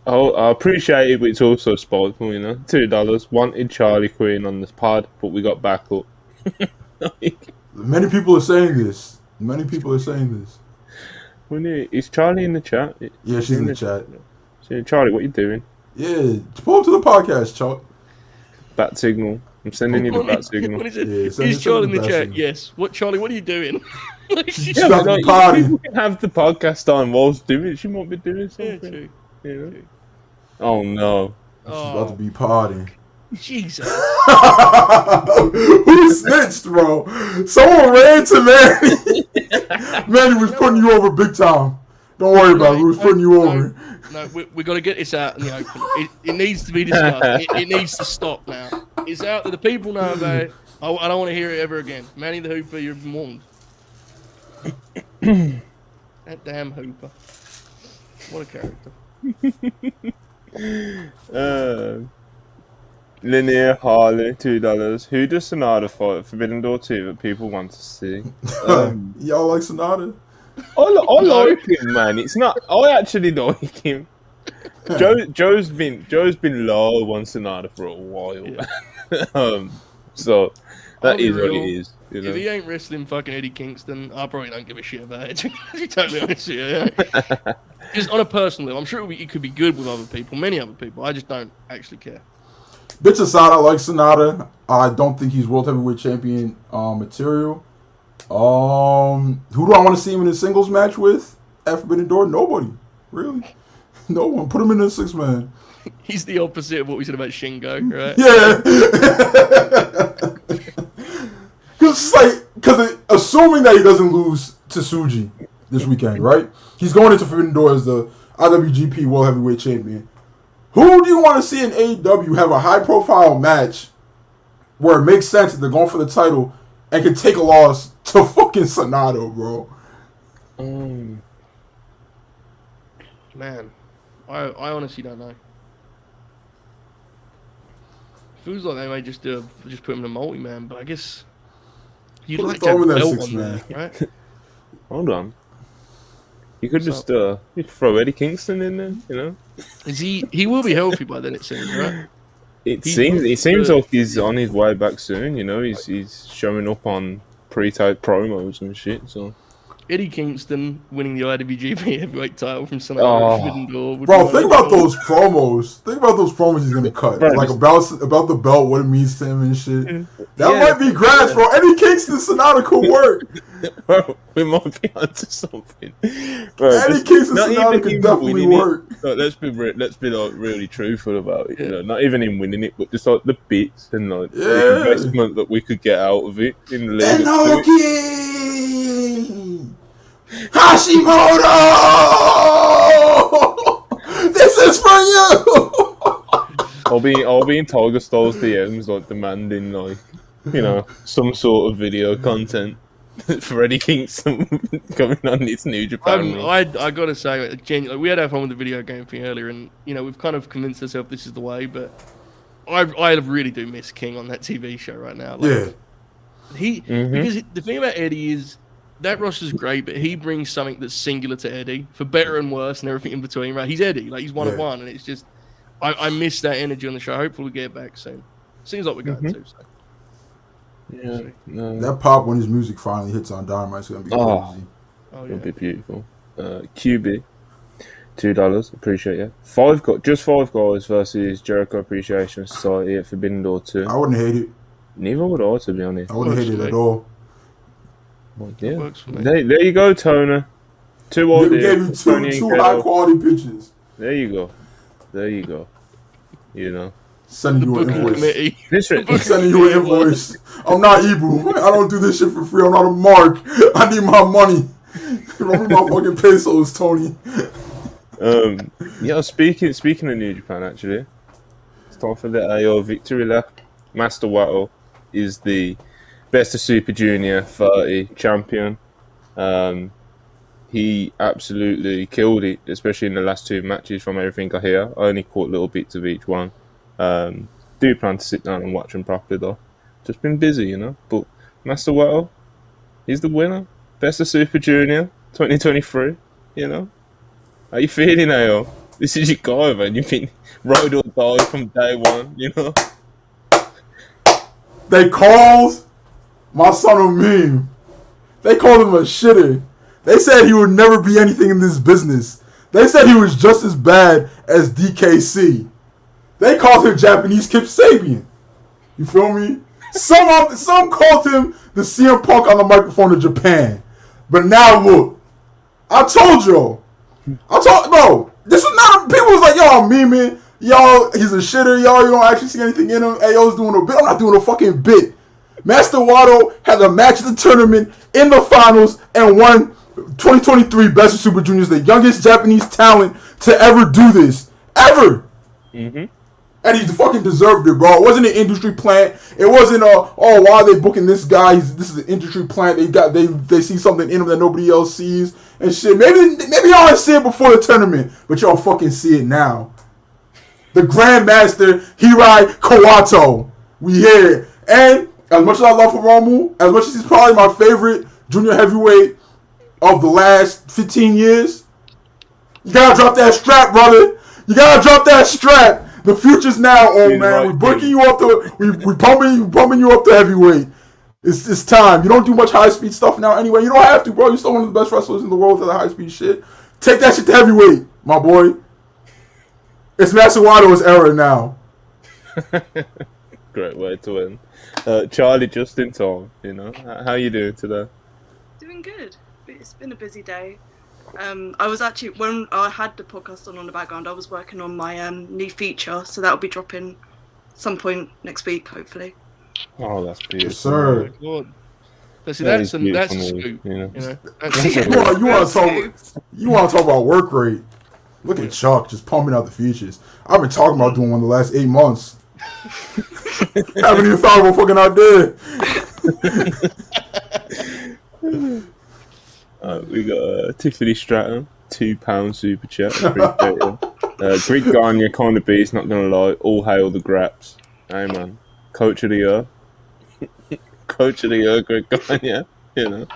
I appreciate it, but it's also spiteful. $2 wanted Charlie Quinn on this pod, but we got backup. Many people are saying this. Is Charlie in the chat? Yeah, she's in the chat. Charlie, what you doing? Yeah, pull up to the podcast, Chuck. Bat signal. I'm sending you the bat signal. What is it? Yeah, Is Charlie in the bat chat? signal. Yes. What, Charlie? What are you doing? She's about to be party. You can have the podcast on whilst doing it. She might be doing Yeah, something. true. True. Oh no. She's about to be partying. Jesus. Who snitched, bro? Someone ran to Manny. Manny was putting you over big time. Don't worry about it. We was putting you over. No, we got to get this out in the open. It needs to be discussed. It needs to stop now. It's out that the people know about it. I don't want to hear it ever again. Manny the Hooper, you're warned. That damn Hooper. What a character. Linear Harley, $2. Who does Sonata fight at Forbidden Door 2 that people want to see? Y'all like Sonata? I like him, man. It's not. I actually like him. Joe's been low on Sonata for a while. Yeah. So I'll that be is what real. it is. If he ain't wrestling fucking Eddie Kingston, I probably don't give a shit about it. To be totally honest with you. Just on a personal level, I'm sure it could be good with other people, many other people. I just don't actually care. Bitch aside, I like Sonata. I don't think he's world heavyweight champion material. Who do I want to see him in a singles match with at Forbidden Door? Nobody. Really? No one. Put him in a 6-man. He's the opposite of what we said about Shingo, right? Yeah. Because assuming that he doesn't lose to Tsuji this weekend, right? He's going into Forbidden Door as the IWGP World Heavyweight Champion. Who do you want to see in AEW have a high-profile match where it makes sense that they're going for the title and can take a loss to fucking Sonata, bro? Man, I honestly don't know. Feels like they may just put him in a multi-man, but I guess you'd like to throw have him in that belt 6-man. on there, right? Hold on. You could just you could throw Eddie Kingston in there. Is he will be healthy by then, it seems, right? It seems like he's on his way back soon. He's showing up on pre-type promos and shit. So Eddie Kingston winning the IWGP Heavyweight title from Sonata Forbidden Door. Bro, think about those promos. Think about those promos he's gonna cut. Bro, like about the belt, what it means to him and shit. That Yeah. might be grass, bro. Eddie Kingston Sonata could work. Bro, we might be onto something. Bro, Eddie Kingston not Sonata even could him definitely winning work. it. No, let's be like really truthful about it. Not even him winning it, but just like the bits and like the investment that we could get out of it in the league. Enoki! Hashimoto! This is for you! I'll be in Tiger Styles DMs like demanding some sort of video content for Eddie Kingston coming on this New Japan. I gotta say, genuinely, we had our fun with the video game thing earlier, and we've kind of convinced ourselves this is the way. But I really do miss King on that TV show right now. Like, because the thing about Eddie is that roster's great, but he brings something that's singular to Eddie, for better and worse, and everything in between. Right? He's Eddie, like he's one of one, and it's just I miss that energy on the show. Hopefully, we get it back soon. Seems like we're going to. So. Yeah, no. That pop when his music finally hits on Dynamite is gonna be crazy. It'll be beautiful. QB, $2. Appreciate you. Just 5 guys versus Jericho Appreciation Society at Forbidden Door 2. I wouldn't hate it. Neither would I, to be honest. I wouldn't hate it at all. Well, yeah. There you go, Toner. Two ideas. We gave you two high quality pitches. There you go. Sending you an invoice. I'm Sending you an invoice. I'm not Ibu. I don't do this shit for free. I'm not a mark. I need my money. Roll me my fucking pesos, Tony. Yeah, speaking of New Japan, actually, it's time for the AO victory lap. Master Wato is the Best of Super Junior 30 champion. He absolutely killed it, especially in the last two matches. From everything I hear, I only caught little bits of each one. Do plan to sit down and watch them properly though. Just been busy, you know. But Master Wato, he's the winner. Best of Super Junior 2023. You know. How you feeling, AO? This is your guy, man. You've been ride or die from day one, you know. They called my son a meme. They called him a shitter. They said he would never be anything in this business. They said he was just as bad as DKC. They called him Japanese Kip Sabian. You feel me? Some called him the CM Punk on the microphone of Japan. But now look, I told y'all. Bro, this is not, people was like, y'all memeing, y'all, he's a shitter, y'all, you don't actually see anything in him, AO's doing a bit. I'm not doing a fucking bit. Master Wato had a match at the tournament in the finals and won 2023 Best of Super Juniors, the youngest Japanese talent to ever do this. Ever! Mm-hmm. And he fucking deserved it, bro. It wasn't an industry plant. It wasn't why are they booking this guy? This is an industry plant. They see something in him that nobody else sees and shit. Maybe y'all didn't see it before the tournament, but y'all fucking see it now. The Grandmaster Hirai Kawato. We here. And as much as I love Hiromu, as much as he's probably my favorite junior heavyweight of the last 15 years, you gotta drop that strap, brother. You gotta drop that strap. The future's now, old man. We're booking you up to we pumping you up to heavyweight. It's time. You don't do much high speed stuff now anyway. You don't have to, bro. You're still one of the best wrestlers in the world with the high speed shit. Take that shit to heavyweight, my boy. It's Master Wato's era now. Great way to win. Charlie, just in time, you know. How you doing today? Doing good. It's been a busy day. I was actually, when I had the podcast on the background, I was working on my new feature, so that'll be dropping some point next week, hopefully. Oh, that's beautiful. Yes, sir. Oh that's a scoop. You know? Bro, you want to talk about work rate? Look at Chuck just pumping out the features. I've been talking about doing one the last 8 months. Haven't even thought of a fucking idea. We got Tiffany Stratton, £2 super chat. Appreciate it. Greek Gagne, kind of beast, not gonna lie. All hail the Graps. Hey man, coach of the year. Coach of the year, Greek Gagne. You know,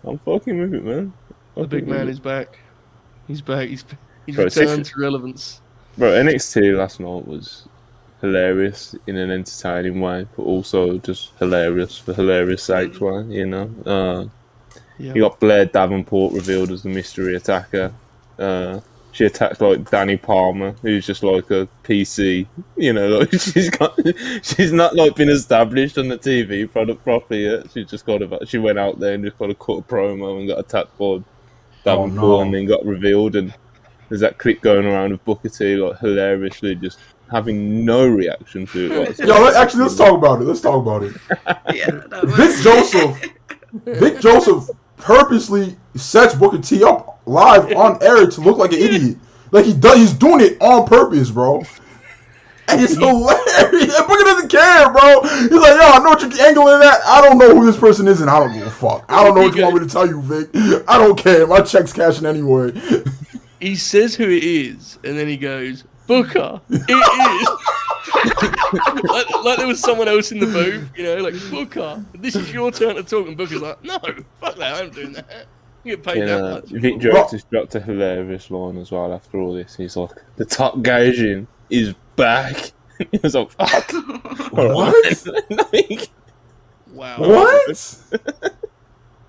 I'm fucking with it, man. The big man is back. He's back. He's Bro, returned to relevance. Bro, NXT last night was hilarious in an entertaining way, but also just hilarious for hilarious sake's way. You know. You got Blair Davenport revealed as the mystery attacker. She attacks like Danny Palmer, who's just like a PC. You know, like she's not like been established on the TV product properly yet. She went out there and just got to cut a promo and got attacked by Davenport, and then got revealed. And there's that clip going around of Booker T, like hilariously just having no reaction to it. Like, Let's talk about it. Yeah, Vic Joseph purposely sets Booker T up live on air to look like an idiot. Like he's doing it on purpose, bro. And it's hilarious. And Booker doesn't care, bro. He's like, yo, I know what you're angling at. I don't know who this person is, and I don't give a fuck. I don't know what you want me to tell you, Vic. I don't care. My check's cashing anyway. He says who it is, and then he goes, Booker, it is. like there was someone else in the booth, you know, like, Booker, this is your turn to talk, and Booker's like, no, fuck that, I'm doing that. You get paid that much. Vic Jokes has dropped a hilarious line as well after all this. He's like, the top gauging is back. He was like, fuck. What? Wow. What?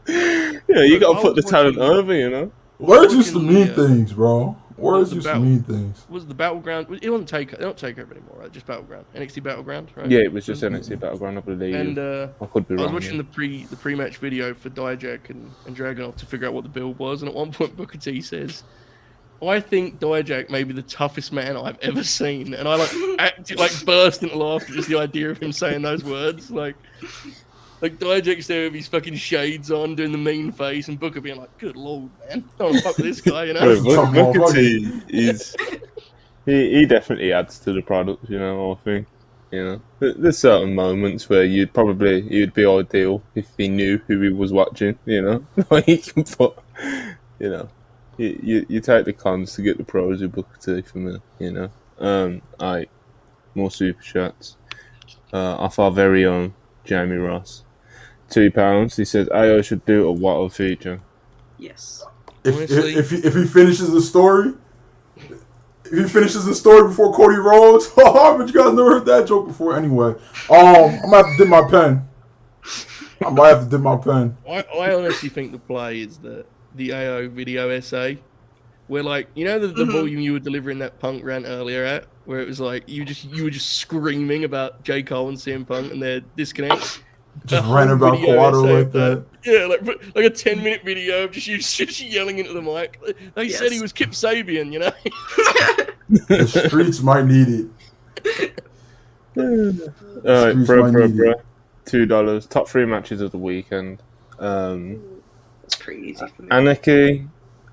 Yeah, you gotta put the talent over, you know? Words used to mean things, bro. Words used to mean things. Was the Battleground? It wasn't they don't take over anymore, right? Just Battleground, NXT Battleground, right? Yeah, it was just NXT Battleground, I believe. And I could be wrong. I was watching the pre-match video for Dijak and Dragunov to figure out what the build was, and at one point Booker T says, "I think Dijak may be the toughest man I've ever seen," and I burst into laughter just the idea of him saying those words. Like, Like Dijak's there with his fucking shades on, doing the mean face, and Booker being like, "Good lord, man, don't fuck with this guy," you know. Bro, Tough Booker motherfucker. T is he definitely adds to the product, you know. I think, you know, there's certain moments where he'd be ideal if he knew who he was watching, you know. Like, but you know, you take the cons to get the pros with Booker T for me, you know. Alright, more super chats. Off our very own Jamie Ross. £2. He says AO should do a Wato feature. Yes. If he finishes the story, before Cody Rhodes, but you guys never heard that joke before anyway. I'm gonna have to dip my pen. I might have to dip my pen. I honestly think the play is the AO video essay, where like you know the volume you were delivering that Punk rant earlier at, where it was like you were just screaming about J Cole and CM Punk and their disconnect. Just ranting about Wato like that. Yeah, like a 10-minute video of just yelling into the mic. They said he was Kip Sabian, you know. The streets might need it. All right, bro. $2. Top 3 matches of the weekend. That's pretty easy for me. Anarchy,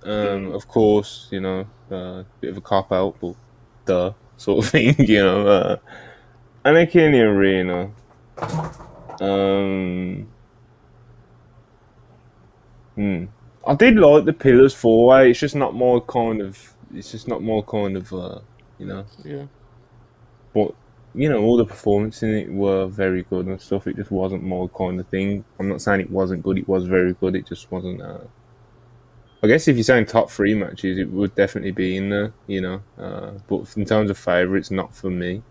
of course, you know, bit of a cop out, but duh, sort of thing, you know. Anarchy in the arena. I did like the Pillars 4-way. It's just not more kind of. You know. Yeah. But you know, all the performances in it were very good and stuff. It just wasn't my kind of thing. I'm not saying it wasn't good. It was very good. It just wasn't. I guess if you're saying top 3 matches, it would definitely be in there. You know. But in terms of favourites, not for me.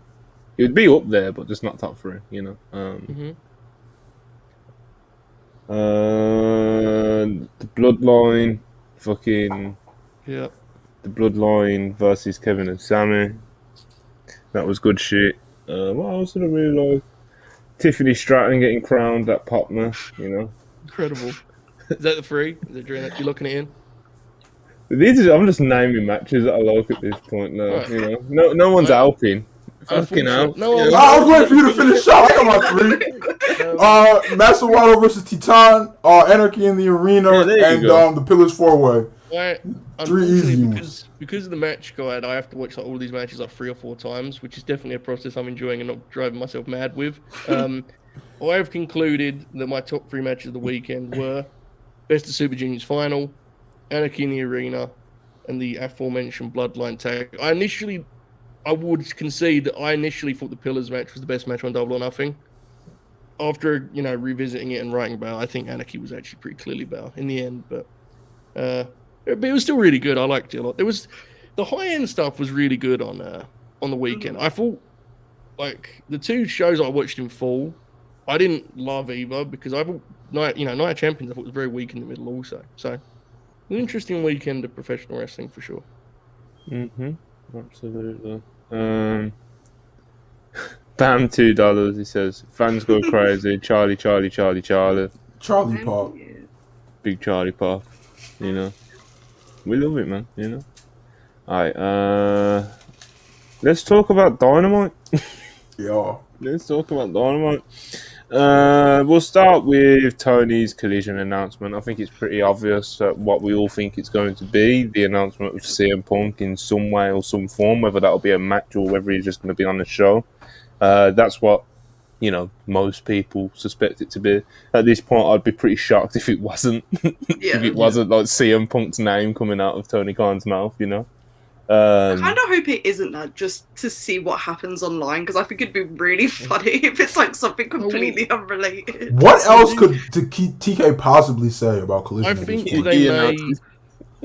It would be up there, but just not top 3. You know. The Bloodline, fucking yeah. The Bloodline versus Kevin and Sammy. That was good shit. What else did I really like? Tiffany Stratton getting crowned at Popner, you know. Incredible. Is that the 3? Is it during that you're looking it in? I'm just naming matches that I like at this point now. Right. You know, no one's helping. Fucking hell. No, I was waiting for you to finish up. I got my 3. Master Wato versus Titan, Anarchy in the Arena, and the Pillars 4-way. Right. 3 easy ones. Because of the match guide, I have to watch like all these matches like 3 or 4 times, which is definitely a process I'm enjoying and not driving myself mad with. I have concluded that my top 3 matches of the weekend were Best of Super Juniors final, Anarchy in the Arena, and the aforementioned Bloodline tag. I would concede that I initially thought the Pillars match was the best match on Double or Nothing. After, you know, revisiting it and writing about it, I think Anarchy was actually pretty clearly better in the end, but it was still really good. I liked it a lot. The high-end stuff was really good on the weekend. I thought, like, the 2 shows I watched in full, I didn't love either because I thought, Night of Champions, I thought was very weak in the middle also. So, an interesting weekend of professional wrestling for sure. Absolutely. Bam, $2. He says fans go crazy. Charlie. Charlie Pop. Big Charlie Pop. You know, we love it, man. You know. Alright. Let's talk about Dynamite. Yeah. Let's talk about Dynamite. We'll start with Tony's Collision announcement. I think it's pretty obvious what we all think it's going to be. The announcement of CM Punk in some way or some form, whether that'll be a match or whether he's just going to be on the show. That's what, you know, most people suspect it to be. At this point, I'd be pretty shocked if it wasn't. If it wasn't like CM Punk's name coming out of Tony Khan's mouth, you know. I kind of hope it isn't that, just to see what happens online, because I think it'd be really funny if it's like something completely unrelated. What else could TK possibly say about Collision? I think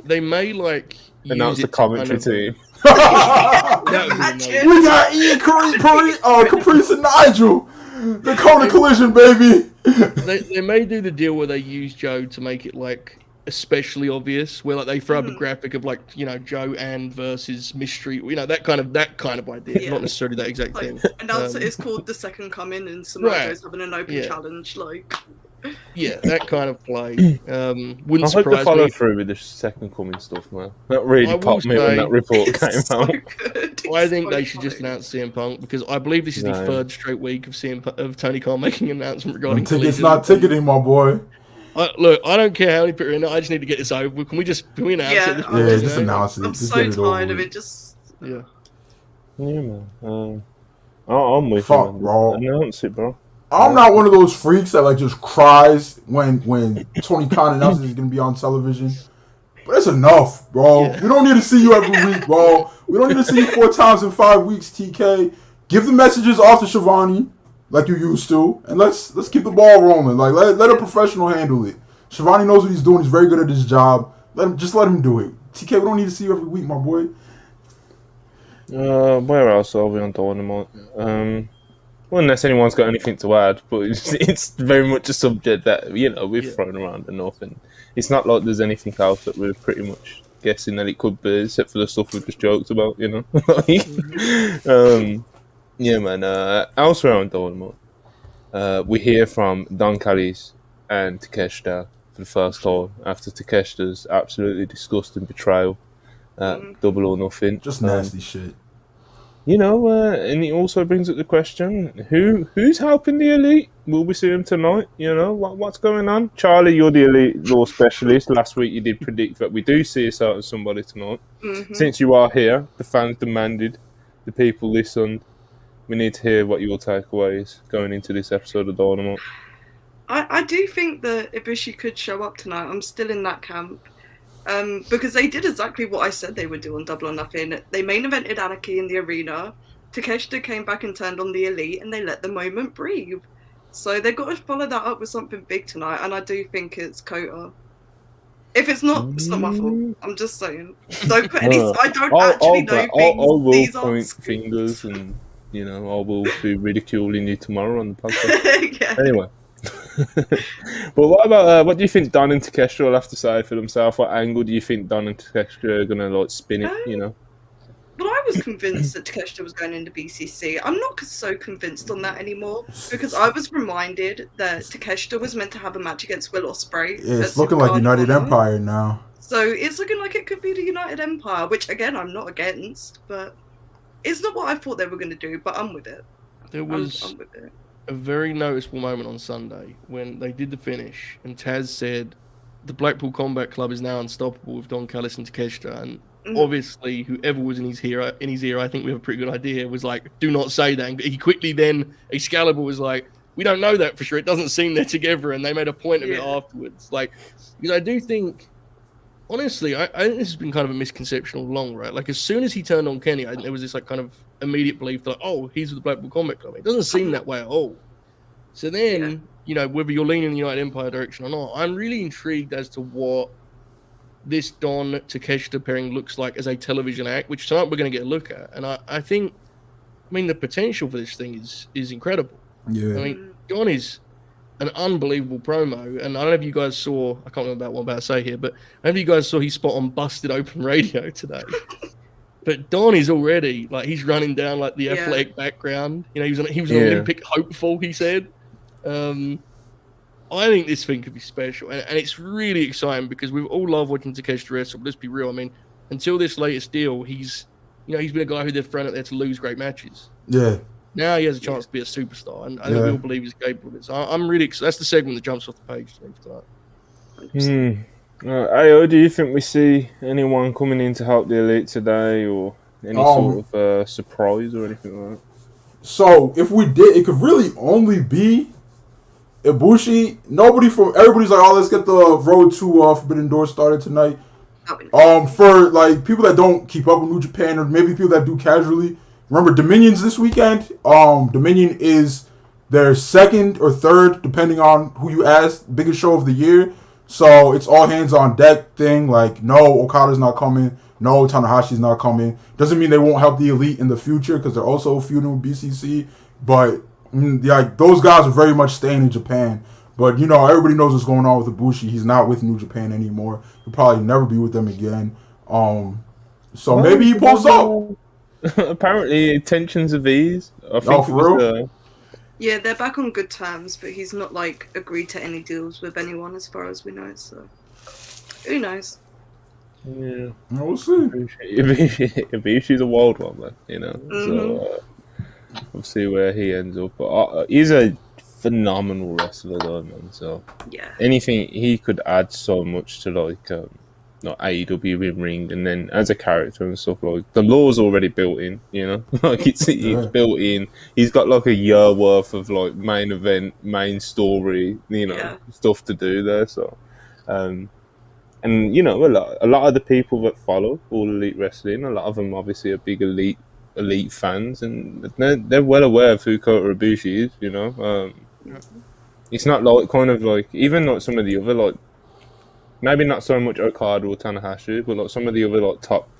they may like announce the commentary team. We got Ian Caprice and Nigel. The code of Collision, baby. They may do the deal where they use Joe to make it like especially obvious, where like they throw up a graphic of like, you know, Joe and versus Mystery, you know, that kind of idea, not necessarily that exact thing. Announce it's called The Second Coming and Samoa Joe's having an open challenge, like. Yeah, that kind of play. I Wouldn't hope they surprise follow me. through with the second coming stuff, man. That really I will popped me when say- that report came It's so out. good. I It's think so they should just funny. announce CM Punk because I believe this is the No. third straight week of Tony Khan making an announcement Them regarding tickets Collision. not ticketing, my boy. Look, I don't care how many people are in it. I just need to get this over. Can we announce Yeah, it? I'm Yeah, just- just announce it. I'm Just so get it over tired of with. it. Just Yeah. Yeah, man. I'm with Fuck, you, man. bro. Announce it, bro. I'm not one of those freaks that like just cries when Tony Khan announces he's gonna be on television. But it's enough, bro. Yeah. We don't need to see you every week, bro. We don't need to see you 4 times in 5 weeks, TK. Give the messages off to Schiavone like you used to, and let's keep the ball rolling. Like let a professional handle it. Schiavone knows what he's doing. He's very good at his job. Let him do it. TK, we don't need to see you every week, my boy. Where else are we on Dynamite? Well, unless anyone's got anything to add, but it's very much a subject that we've thrown around enough, and it's not like there's anything else that we're pretty much guessing that it could be, except for the stuff we just joked about, Yeah, man. Elsewhere on Dynamite, we hear from Don Callis and Takeshita for the first time after Takeshita's absolutely disgusting betrayal at Double or Nothing. Just nasty shit. And it also brings up the question: who's helping the Elite? Will we see him tonight? What's going on? Charlie, you're the Elite law specialist. Last week you did predict that we do see a certain somebody tonight. Since you are here, the fans demanded, the people listened. We need to hear what your takeaway is going into this episode of Dynamite. I do think that Ibushi could show up tonight. I'm still in that camp. Because they did exactly what I said they would do on Double or Nothing. They main evented Anarchy in the arena. Takeshita came back and turned on the Elite, and they let the moment breathe. So they've got to follow that up with something big tonight, and I do think it's Kota. If it's not, it's not my fault. I'm just saying. Don't put any. I don't actually know things. I will These aren't point scripts. fingers, and I will be ridiculing you tomorrow on the podcast. Yeah. Anyway. But what about what do you think Don and Takeshita will have to say for themselves? What angle do you think Don and Takeshita are gonna spin it? Well, I was convinced that Takeshita was going into BCC. I'm not so convinced on that anymore because I was reminded that Takeshita was meant to have a match against Will Ospreay. Yeah, it's looking like United Empire now. So it's looking like it could be the United Empire, which again I'm not against, but it's not what I thought they were going to do. But I'm with it. There was I'm with it. a very noticeable moment on Sunday when they did the finish, and Taz said, "The Blackpool Combat Club is now unstoppable with Don Callis and Takeshita." And obviously, whoever was in his ear, I think we have a pretty good idea, was like, "Do not say that." And he quickly then, Excalibur was like, "We don't know that for sure. It doesn't seem they're together." And they made a point of it afterwards. Like, because I do think, honestly, I think this has been kind of a misconception all along, right? Like, as soon as he turned on Kenny, I think there was this like kind of immediate belief that, oh, he's with the Blackpool Combat Club. It doesn't seem that way at all. So then, whether you're leaning in the United Empire direction or not, I'm really intrigued as to what this Don Takeshita pairing looks like as a television act, which tonight we're going to get a look at. And I think, the potential for this thing is incredible. Yeah. Don is an unbelievable promo. And I don't know if you guys saw, I can't remember what I'm about to say here, but I don't know if you guys saw his spot on Busted Open Radio today. But Don is already, like, he's running down, like, the athletic background. He was an Olympic hopeful, he said. I think this thing could be special. And it's really exciting because we've all loved watching Takeshita wrestle. But let's be real. Until this latest deal, he's been a guy who they've thrown out there to lose great matches. Yeah. Now he has a chance to be a superstar. And I think we all believe he's capable of it. So I'm really excited. That's the segment that jumps off the page to me for tonight. Ayo, do you think we see anyone coming in to help the Elite today, or any sort of surprise or anything like that? So if we did, it could really only be Ibushi. Everybody's like, oh, let's get the road to Forbidden Door started tonight. For like people that don't keep up with New Japan, or maybe people that do casually, remember Dominion's this weekend. Dominion is their second or third, depending on who you ask, biggest show of the year. So it's all hands on deck thing. Like, no, Okada's not coming. No, Tanahashi's not coming. Doesn't mean they won't help the Elite in the future because they're also feuding with BCC. But those guys are very much staying in Japan. But everybody knows what's going on with Ibushi. He's not with New Japan anymore. He'll probably never be with them again. So maybe he pulls up. Apparently, tensions of ease. I think for real? Yeah, they're back on good terms, but he's not like agreed to any deals with anyone as far as we know. So who knows? Yeah, We'll see. Ibushi's a wild one, man. So we'll see where he ends up. But he's a phenomenal wrestler, though, man. So Yeah. anything he could add so much to like AEW in ring, and then as a character and stuff, like the law's already built in, like it's built in. He's got like a year worth of like main event, main story, stuff to do there. So, and a lot of the people that follow All Elite Wrestling, a lot of them obviously are big elite fans, and they're well aware of who Kota Ibushi is. It's not like kind of like even like some of the other like. Maybe not so much Okada or Tanahashi, but like some of the other like top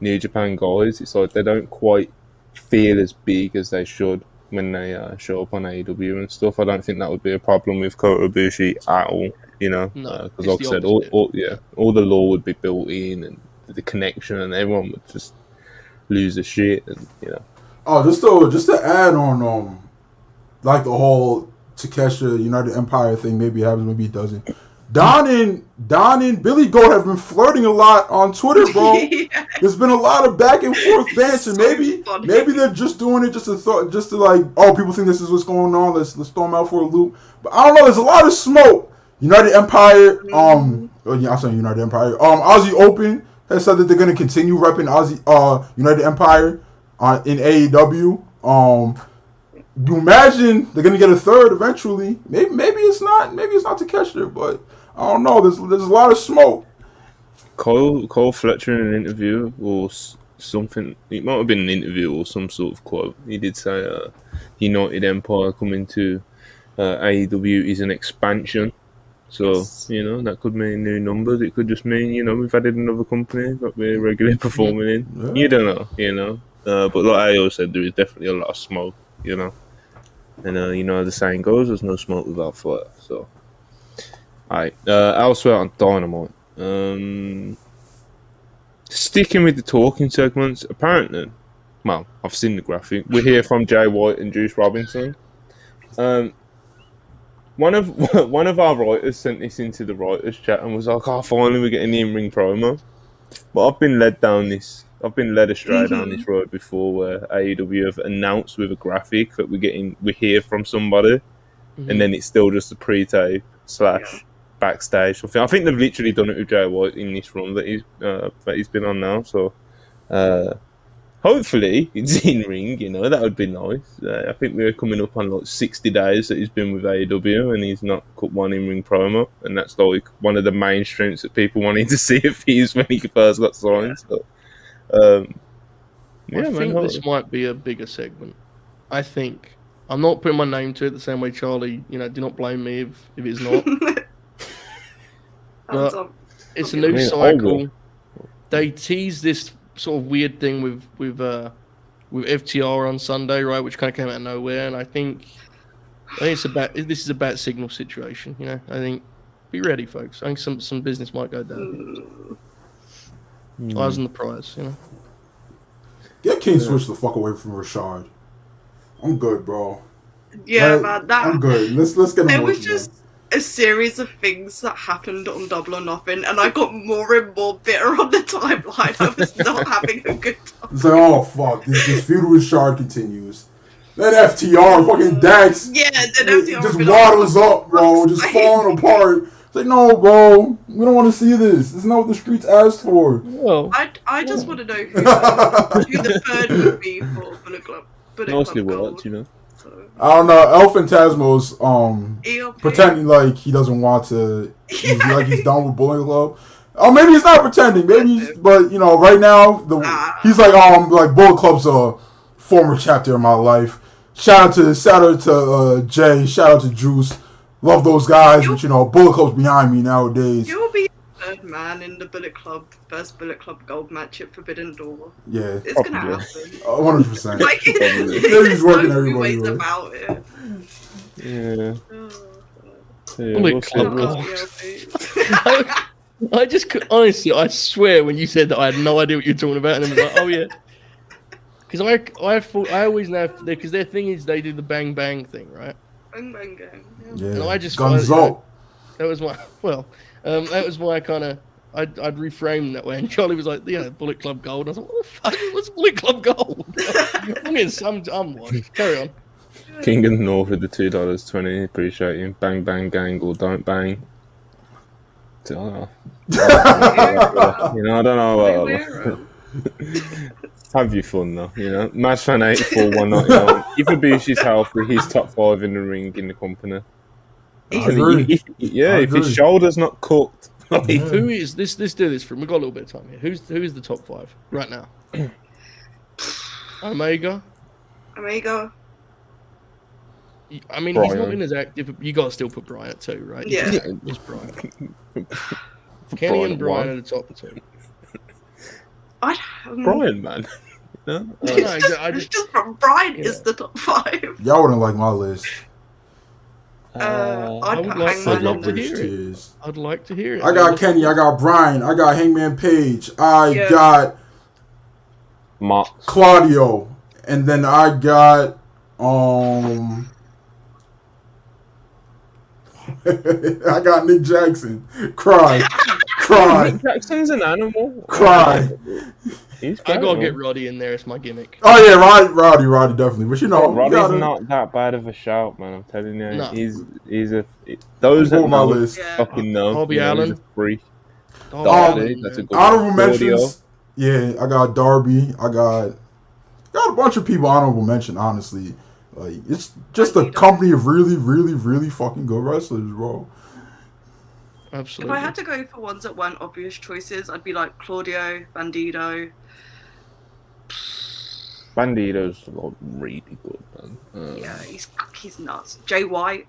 New Japan guys, it's like they don't quite feel as big as they should when they show up on AEW and stuff. I don't think that would be a problem with Kota Ibushi at all, No, because like I said, all the lore would be built in and the connection, and everyone would just lose the shit, and Oh, just to add on, like the whole Takeshita United Empire thing. Maybe it happens, maybe it doesn't. Don and Billy Goat have been flirting a lot on Twitter, bro. Yeah. There's been a lot of back and forth banter. Maybe they're just doing it just to like, oh, people think this is what's going on. Let's throw them out for a loop. But I don't know. There's a lot of smoke. United Empire. I'm saying United Empire. Aussie Open has said that they're gonna continue repping United Empire in AEW. You imagine they're gonna get a third eventually. Maybe it's not Takeshita, but I don't know. There's a lot of smoke. Cole Fletcher in an interview or something. It might have been an interview or some sort of quote. He did say United Empire coming to AEW is an expansion. So that could mean new numbers. It could just mean we've added another company that we're regularly performing in. Yeah. You don't know. But like I always said, there is definitely a lot of smoke. And the saying goes, there's no smoke without fire. So, alright. Elsewhere on Dynamite, sticking with the talking segments. Apparently, well, I've seen the graphic. We hear from Jay White and Juice Robinson. One of our writers sent this into the writers chat and was like, "Oh, finally we're getting the in-ring promo." But I've been led astray down this road before, where AEW have announced with a graphic that we hear from somebody, and then it's still just a pre-tape / backstage. I think they've literally done it with Jay White in this run that he's been on now. So hopefully it's in ring. That would be nice. I think we're coming up on like 60 days that he's been with AEW, and he's not cut one in ring promo, and that's like one of the main strengths that people wanted to see of his when he first got signed. So. I think this might be a bigger segment. I think I'm not putting my name to it the same way Charlie. Do not blame me if it's not. But it's a new cycle. They teased this sort of weird thing with FTR on Sunday, right? Which kind of came out of nowhere, and I think this is a bad signal situation. I think be ready, folks. I think some business might go down. Eyes on the prize, Get King Switch the fuck away from Rashad. I'm good, bro. Yeah, man. I'm good. Let's get him. There was just a series of things that happened on Double or Nothing, and I got more and more bitter on the timeline. I was not having a good time. It's like, oh fuck, this feud with Shard continues. Then FTR, fucking Dax. Yeah, then FTR just waddles up, bro, just falling apart. Like, no, bro, we don't want to see this. This is not what the streets asked for. Well, I just want to know who the third would be for Bullet Club. Mostly works, So. I don't know. El Phantasmo's pretending like he doesn't want to. He's done with Bullet Club. Oh, maybe he's not pretending. But right now he's like Bullet Club's a former chapter in my life. Shout out to Jay. Shout out to Juice. Love those guys, but Bullet Club's behind me nowadays. You'll be the third man in the first Bullet Club gold match at Forbidden Door. Yeah. It's going to happen. 100%. Like, he's working everybody. Ways about it. Yeah. Bullet Club. I just could, honestly, I swear when you said that, I had no idea what you were talking about, and I was like, oh yeah. Because I always know because their thing is they do the bang bang thing, right? Bang bang gang. Yeah. And I just Guns find, up. that was my that was why I kind of I'd reframe that way. And Charlie was like, Bullet Club Gold. I was like, what the fuck? What's Bullet Club Gold? I'm washed. Carry on. King of the North with the $2.20. Appreciate you. Bang bang gang or don't bang. I don't know. I don't know about Have you fun though, Match fan 84 199. If Ibushi's healthy, he's top 5 in the ring in the company. If his shoulder's not cooked. Who is this? Let's do this for him. We've got a little bit of time here. Who is the top 5 right now? Omega. I mean, Brian. he's not been as active. But you got to still put Brian at 2, right? Yeah. It's Brian. Kenny and Brian are the top 2. Brian, man. No? I just Brian is the top 5. Y'all wouldn't like my list. I'd put I'd love Hangman to in. hear it. I'd like to hear it. I got Kenny, I got Brian, I got Hangman Page, I Yeah. got Mox. Claudio, and then I got I got Nick Jackson. Cry. Nick Jackson's an animal. Cry. He's I great, gotta man. get Roddy in there. It's my gimmick. Oh yeah, Roddy definitely. But you know, Roddy's you gotta, not that bad of a shout, man. I'm telling you, No. he's a those Go that on my know list. Yeah. fucking know. Darby He's Allen. a freak. Darby, That's a good honorable one. mentions. Yeah, I got Darby. I got a bunch of people honorable mention. Honestly, like it's just a company of really, really, really fucking good wrestlers, bro. If Absolutely. I had to go for ones that weren't obvious choices, I'd be like Claudio, Bandido. Bandido's really good, man. Yeah, he's nuts. Jay White.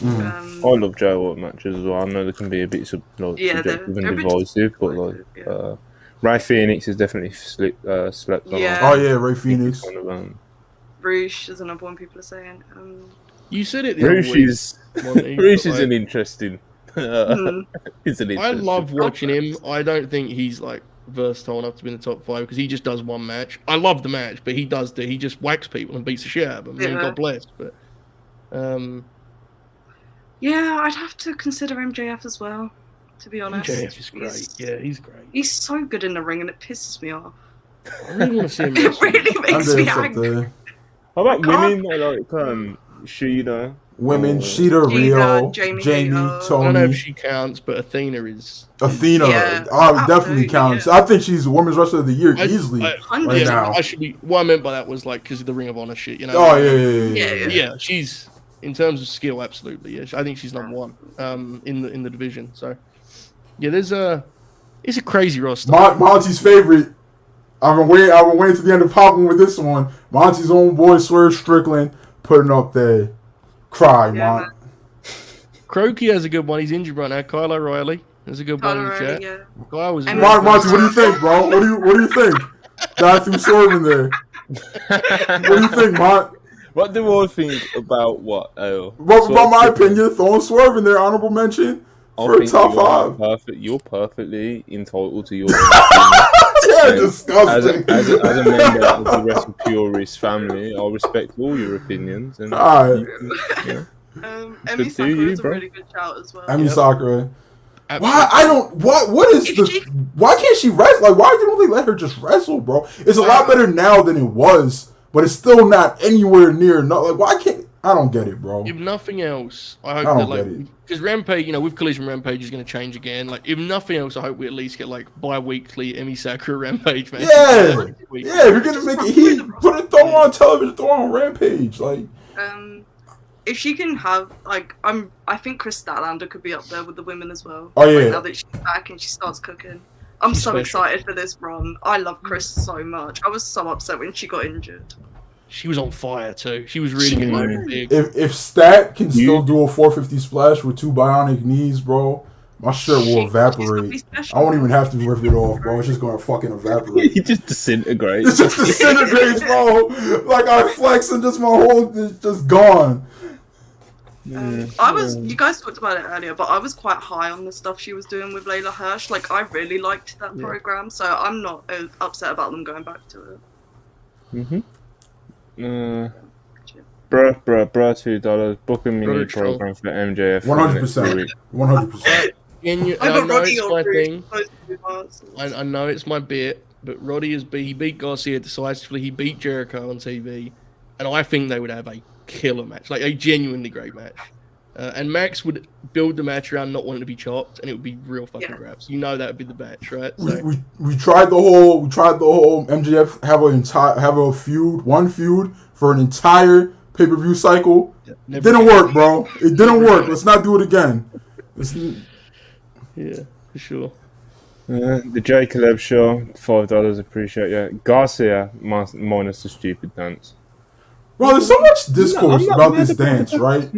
Mm. I love Joe White matches as well. I know they can be a bit Yeah, subjective they're a and bit divisive, but divisive, yeah. Ray Phoenix is definitely slept on. Yeah. Oh yeah, Ray Phoenix. One of them. Rouge is another one people are saying. You said it the other Rouge week. is Monty, Rouge but, is an interesting. It's an interesting. I love watching him. I don't think he's like versatile enough to be in the top 5 because he just does one match. I love the match, but he just whacks people and beats the shit out of them. I mean, Yeah. God bless. But Yeah, I'd have to consider MJF as well, to be honest. MJF is great. He's great. He's so good in the ring and it pisses me off. I really want to see him. It wrestle. really makes me Up angry. there. How about can't- women? I like Sheeta. Women, Oh. Sheeta, Rio, Jamie, Jamie, Hayter. I don't know if Tony, she counts, but Athena is. Athena. Yeah, Definitely absolutely, counts. yeah. I think she's the Women's Wrestler of the Year easily. Right now. I should be. What I meant by that was like because of the Ring of Honor shit, you know. Oh yeah. Yeah, she's in terms of skill, absolutely. Yeah, I think she's number 1 in the division. So yeah, it's a crazy roster. Monty's favorite. I've been waiting to the end of popping with this one. Monty's own boy Swerve Strickland putting up there. Cry, Yeah, Mont. Croaky has a good one. He's injured right now. Kyle O'Reilly has a good one in the chat. yeah. Guy was. And Monty, what do you think, bro? What do you think? Guy threw Swerve in there. What do you think, Mont? What do I think about what? About my opinion, throwing Swerve in there, honorable mention for a top 5. You're perfectly entitled to your opinion. Yeah, As disgusting. a member of the WrestlePurists family, I respect all your opinions. And All right. Emmy to Sakura you, is a bro. really good shout as well. Emi Sakura. Absolutely. Why I don't what is why can't she wrestle? Like why don't they let her just wrestle, bro? It's a lot better now than it was, but it's still not anywhere near like why can't I don't get it, bro. If nothing else, I I hope don't that like get it. because Rampage, with Collision Rampage is going to change again. Like if nothing else, I hope we at least get like bi-weekly Emmy Sakura Rampage matches. Yeah. every week. Yeah, if you're gonna make it heat, throw on television, throw on Rampage. Like If she can have I think Chris Statlander could be up there with the women as well. Oh, yeah. Like, now that she's back and she starts cooking. I'm so Special. excited for this run. I love Chris so much. I was so upset when she got injured. She was on fire too. She was really getting over big. if Stat can still do a 450 splash with 2 bionic knees, bro, my shirt will She's gonna evaporate. be special. I won't even have to rip it off, bro. It's just gonna fucking evaporate. he just disintegrates. It's just disintegrates, bro. Like I flex and just my whole it's just gone. You guys talked about it earlier, but I was quite high on the stuff she was doing with Layla Hirsch. Like, I really liked that program, so I'm not upset about them going back to it. Bruh, $2. Book a mini Brother program for MJF. 100%. 100%. And I I got know Roddy it's on my through thing. those 2 parts. I know it's my bit, but Roddy he beat Garcia decisively. He beat Jericho on TV, and I think they would have a killer match, like a genuinely great match. And Max would build the match around not wanting to be chopped, and it would be real fucking grabs. You know that would be the match, right? So, We tried the whole MJF have one feud for an entire pay-per-view cycle. Yeah, Didn't work, bro. It didn't work. Let's not do it again. Yeah, for sure. The J Caleb show, $5. Appreciate you. Garcia minus the stupid dance. Bro, there's so much discourse about this dance, right?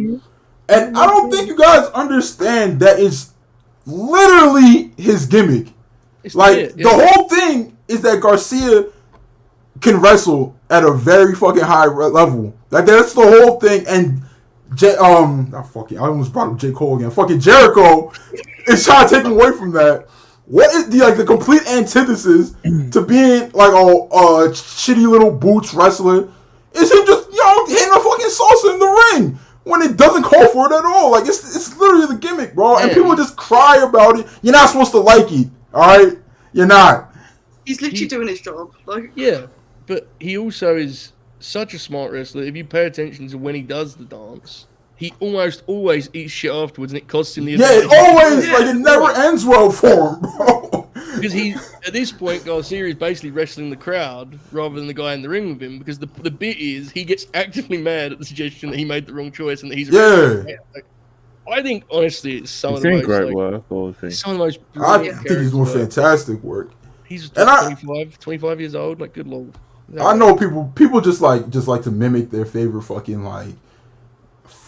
And I don't think you guys understand that it's literally his gimmick. It's Like, the whole thing is that Garcia can wrestle at a very fucking high level. Like, that's the whole thing. And I almost brought up J. Cole again. Fucking Jericho is trying to take him away from that. What is the complete antithesis to being like a shitty little boots wrestler? Is him just hitting a fucking salsa in the ring when it doesn't call for it at all? Like, it's literally the gimmick, bro. And people just cry about it. You're not supposed to like it, all right? You're not. He's literally doing his job. Like, yeah, but he also is such a smart wrestler. If you pay attention to when he does the dance, he almost always eats shit afterwards, and it costs him the advantage. It always it never ends well for him, bro. Because at this point, Garcia is basically wrestling the crowd rather than the guy in the ring with him. Because the bit is he gets actively mad at the suggestion that he made the wrong choice and that he's like, I think honestly, it's some of the most great work. Some of the most. I think he's doing fantastic work. He's 25 years old. Like, good lord. I know people just like to mimic their favorite fucking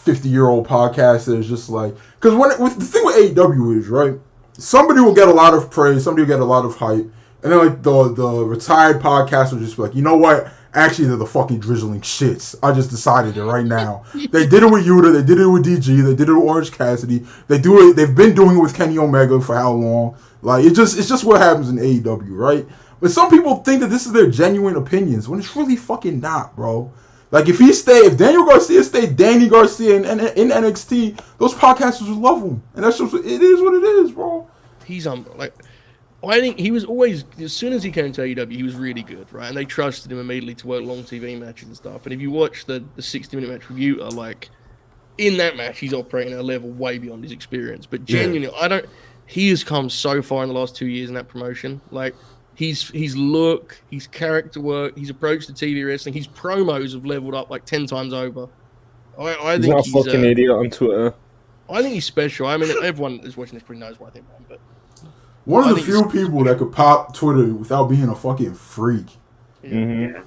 50-year-old podcasters, just like, because the thing with AEW is, right, somebody will get a lot of praise, somebody will get a lot of hype, and then like the retired podcast will just be like, you know what? Actually, they're the fucking drizzling shits. I just decided it right now. They did it with Yuta, they did it with DG, they did it with Orange Cassidy. They've been doing it with Kenny Omega for how long? Like, it's just what happens in AEW, right? But some people think that this is their genuine opinions when it's really fucking not, bro. Like, if Daniel Garcia stayed Danny Garcia in NXT, those podcasters would love him. And that's just, it is what it is, bro. He's I think he was always, as soon as he came to AEW, he was really good, right? And they trusted him immediately to work long TV matches and stuff. And if you watch the 60-minute match with Utah, like, in that match, he's operating at a level way beyond his experience. But genuinely, he has come so far in the last 2 years in that promotion. Like, his look, his character work, his approach to TV wrestling, his promos have leveled up like 10 times over. I think he's not a fucking idiot on Twitter. I think he's special. I mean, everyone that's watching this pretty knows what I think about him, but one of the few people that could pop Twitter without being a fucking freak. Yeah,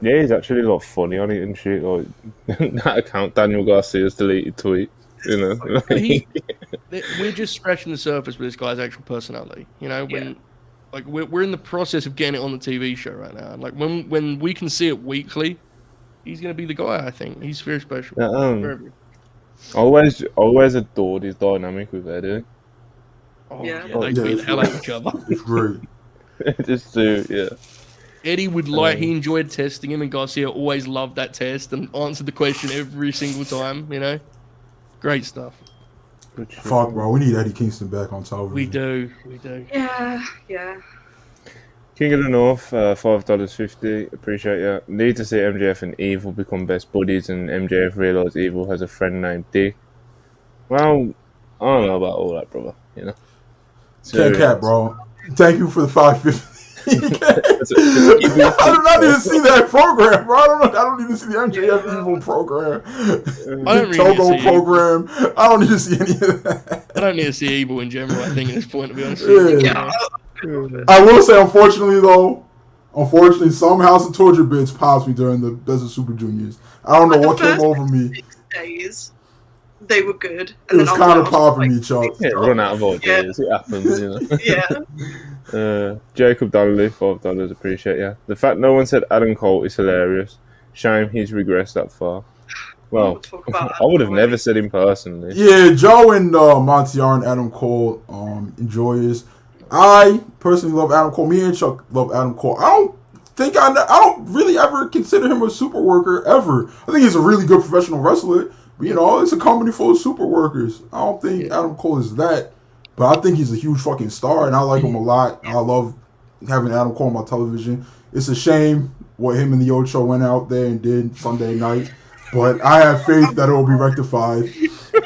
he's actually a lot funny on it and shit. Like, that account, Daniel Garcia's deleted tweet. You know, we're just scratching the surface with this guy's actual personality. You know, like we're in the process of getting it on the TV show right now. And like when we can see it weekly, he's gonna be the guy. I think he's very special. Always adored his dynamic with Eddie. They beat the hell out of each other. It's great. Just do, Eddie would he enjoyed testing him, and Garcia always loved that test and answered the question every single time. You know, great stuff. Fuck, bro, we need Eddie Kingston back on television. We do. Yeah. King of the North, $5.50. Appreciate you. Need to see MJF and Evil become best buddies, and MJF realize Evil has a friend named Dick. Well, I don't know about all that, brother. You know. Can't cap, bro. Thank you for the $5.50. I do not need to see that program, bro. I don't need to see the MJF Evil program. Togo program. I don't need to see any of that. I don't need to see Evil in general, I think, at this point, to be honest with you. I will say, unfortunately, some House of Torture bits popped me during the Best of Super Juniors. I don't know what came over me. 6 days, they were good. And it was kind of popping me, Chuck. Yeah, run out of ideas. It happens, you know. Jacob Donnelly, $5. Appreciate you. The fact no one said Adam Cole is hilarious. Shame he's regressed that far. Well, I would have never said him personally. Yeah, Joe and Montier and Adam Cole enjoy his. I personally love Adam Cole. Me and Chuck love Adam Cole. think I don't really ever consider him a super worker ever. I think he's a really good professional wrestler. But, you know, it's a company full of super workers. I don't think Adam Cole is that. But I think he's a huge fucking star, and I like him a lot. I love having Adam Cole on my television. It's a shame what him and the Ocho went out there and did Sunday night. But I have faith that it will be rectified.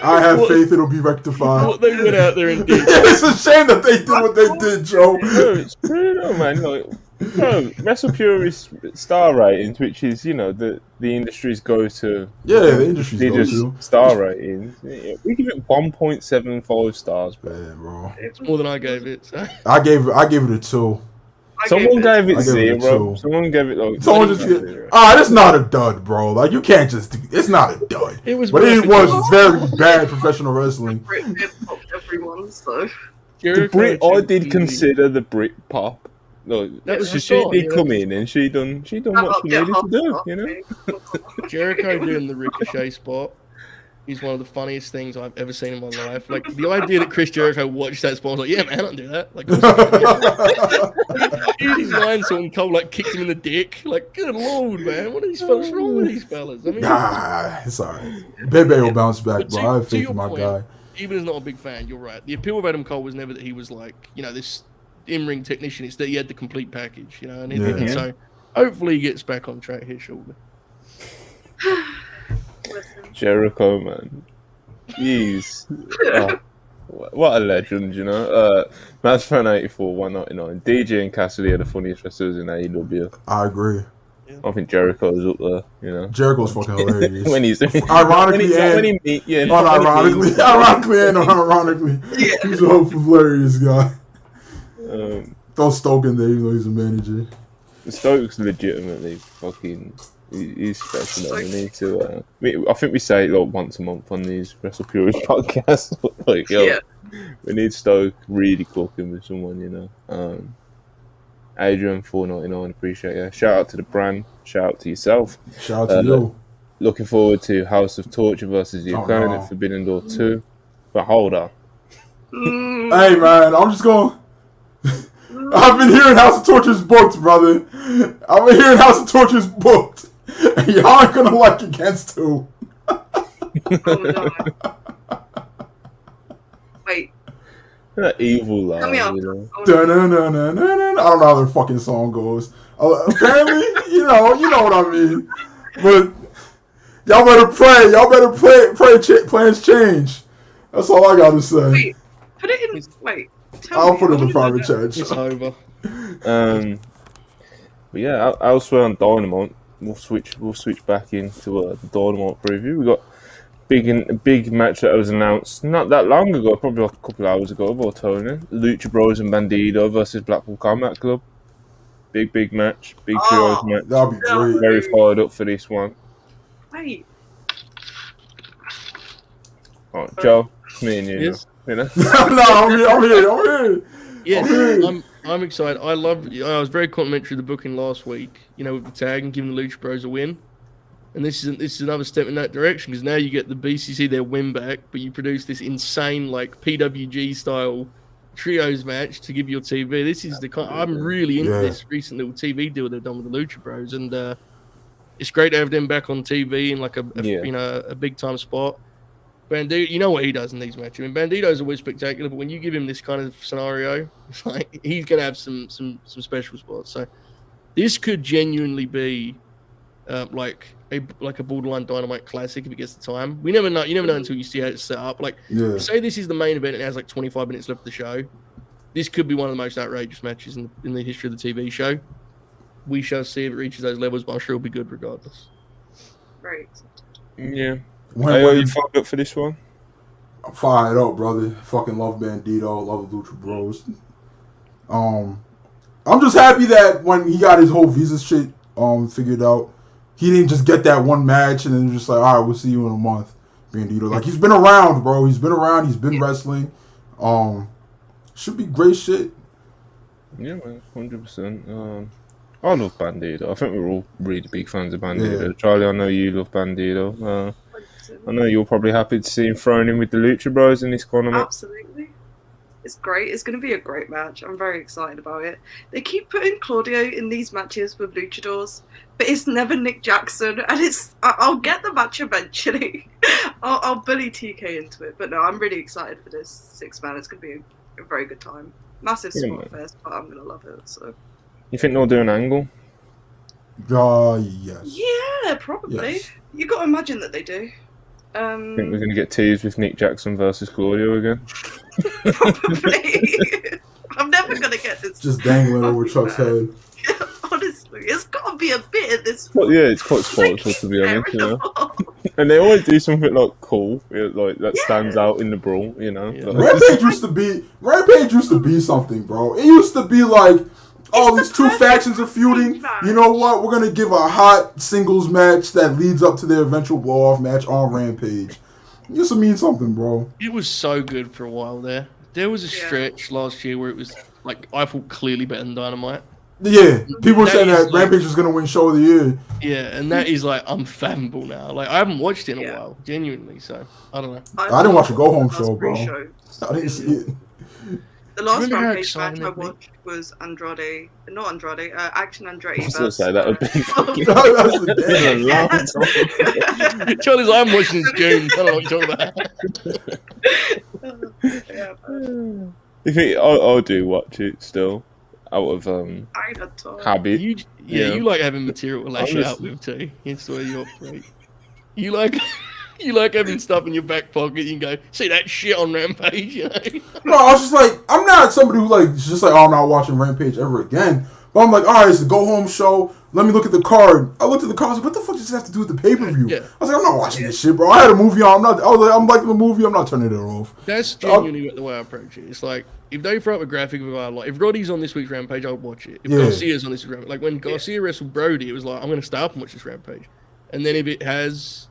I have faith it'll be rectified. What they went out there and did. It's a shame that they did what they did, Joe. No, it's true, though, man. Like, no, WrestlePurists star ratings, which is, you know, the industry's go-to. Yeah, the industry's go-to. Star ratings. Yeah, we give it 1.75 stars, bro. Yeah, bro. It's more than I gave it. So. I gave it a 2. Someone gave it I gave it a 0. 2. Someone gave it like. Someone just that's not a dud, bro. Like, you can't just. It's not a dud. It was, but it was very bad professional wrestling. Everyone, so. The Brit, I did consider the Brit pop. Look, she did come in and she done what she needed to do, you know. Jericho doing the Ricochet spot is one of the funniest things I've ever seen in my life. Like, the idea that Chris Jericho watched that spot, I was like, yeah, man, I'll do that. Like, his line song Cole like kicked him in the dick. Like, good lord, man, what are these fellas wrong with these fellas? I mean, it's alright. Bebe will bounce back, bro. I have faith in my point, guy. Even as not a big fan, you're right. The appeal of Adam Cole was never that he was like, you know, this in-ring technician. It's that he had the complete package, you know. And so hopefully he gets back on track here shortly. Jericho, man, he's what a legend, you know. Match Fan 84, 199. DJ and Cassidy are the funniest wrestlers in AEW. I agree. I think Jericho's up there, you know. Jericho's fucking hilarious. When he's ironically and unironically, he's a hilarious guy. Throw Stoke in there, even though he's a manager. Stoke's legitimately fucking. He's special. We need to. I think we say it like once a month on these WrestlePurists podcasts. Like, we need Stoke really cooking with someone, you know. Adrian, $4.99, appreciate it. Shout out to the brand. Shout out to yourself. Shout out to you. Looking forward to House of Torture versus the opponent at Forbidden Door 2. But hold on. Hey, man, I'm just going. I've been hearing House of Torture's booked, brother. I've been hearing House of Torture's booked. And y'all ain't gonna like Against 2. Wait. That evil laugh, Tell me you know. I don't know how their fucking song goes. Apparently, you know what I mean. But y'all better pray. Y'all better pray plans change. That's all I gotta say. Wait, put it in. Wait. I'll put it in the private chat. It's over. But yeah, elsewhere on Dynamite, we'll switch back into the Dynamite preview. We got a big match that was announced not that long ago, probably like a couple of hours ago, by Tony. Lucha Bros and Bandido versus Blackpool Combat Club. Big match, big trios match. That'll be great. Very fired up for this one. Wait. Oh, Joe, it's me and you. Yes. You know? No, I'm here. Yes, I'm excited. I was very complimentary of the booking last week, you know, with the tag and giving the Lucha Bros a win. And this is another step in that direction, because now you get the BCC their win back, but you produce this insane, like, PWG style trios match to give your TV. This is the kind. I'm really into this recent little TV deal they've done with the Lucha Bros, and it's great to have them back on TV in like a big time spot. Bandido, you know what he does in these matches. I mean, Bandido's always spectacular, but when you give him this kind of scenario, it's like he's gonna have some special spots. So this could genuinely be like a borderline Dynamite classic if it gets the time. We never know. You never know until you see how it's set up. Like, say this is the main event and it has like 25 minutes left of the show. This could be one of the most outrageous matches in the history of the TV show. We shall see if it reaches those levels, but I'm sure it'll be good regardless. Right. Yeah. Are you fired up for this one? I'm fired up, brother. Fucking love Bandido. Love Lucha Bros. I'm just happy that when he got his whole visa shit figured out, he didn't just get that one match and then just like, all right, we'll see you in a month. Bandido, like, he's been around, bro. He's been around. He's been wrestling. Should be great shit. Yeah, man, 100%. I love Bandido. I think we're all really big fans of Bandido. Yeah. Charlie, I know you love Bandido. I know you're probably happy to see him thrown in with the Lucha Bros in this corner. Absolutely. It's great. It's going to be a great match. I'm very excited about it. They keep putting Claudio in these matches with luchadors, but it's never Nick Jackson, and I'll get the match eventually. I'll bully TK into it, but no, I'm really excited for this 6-man. It's going to be a very good time. Massive spot fest, but I'm going to love it. So. You think they'll do an angle? Yes. Yeah, probably. Yes. You got to imagine that they do. I think we're going to get teased with Nick Jackson versus Claudio again. Probably. I'm never going to get this. Just dangling over Chuck's head. Honestly, it's got to be a bit of this. Well, yeah, it's quite spiteful, to be honest. You know? And they always do something like cool, like that stands out in the brawl. You know, Yeah. like, Rampage used to be something, bro. It used to be like, oh, these two factions are feuding. You know what? We're gonna give a hot singles match that leads up to their eventual blow off match on Rampage. It used to mean something, bro. It was so good for a while there. There was a stretch last year where it was like I thought clearly better than Dynamite. Yeah, people were saying is that Rampage was gonna win Show of the Year. Yeah, and that is like unfathomable now. Like I haven't watched it in a while, genuinely. So I don't know. I didn't watch a Go Home show, bro. Show. I didn't see it. The last Remember how Rampage match exciting I it'd be? watched was Action Andretti I was going to versus. say that would be fucking That's the been damn. a long time. Charlie's like, I'm watching this June. I don't know what you're talking about. Yeah, You think I'll do watch it still out of I had time. habit? You like having material to lash out Honestly. with too. It's the way you operate. You like having stuff in your back pocket. You can go see that shit on Rampage. You know. No, I was just like, I'm not somebody who like just like, oh, I'm not watching Rampage ever again. But I'm like, all right, it's a Go Home show. Let me look at the card. I looked at the card. I was like, what the fuck does this have to do with the pay per view? Yeah. I was like, I'm not watching this shit, bro. I had a movie on. I'm liking the movie. I'm not turning it off. That's genuinely the way I approach it. It's like if they throw up a graphic of like if Roddy's on this week's Rampage, I'll watch it. If Garcia's on this week's Rampage, like when Garcia wrestled Brody, it was like I'm going to stay up and watch this Rampage. And then if it has,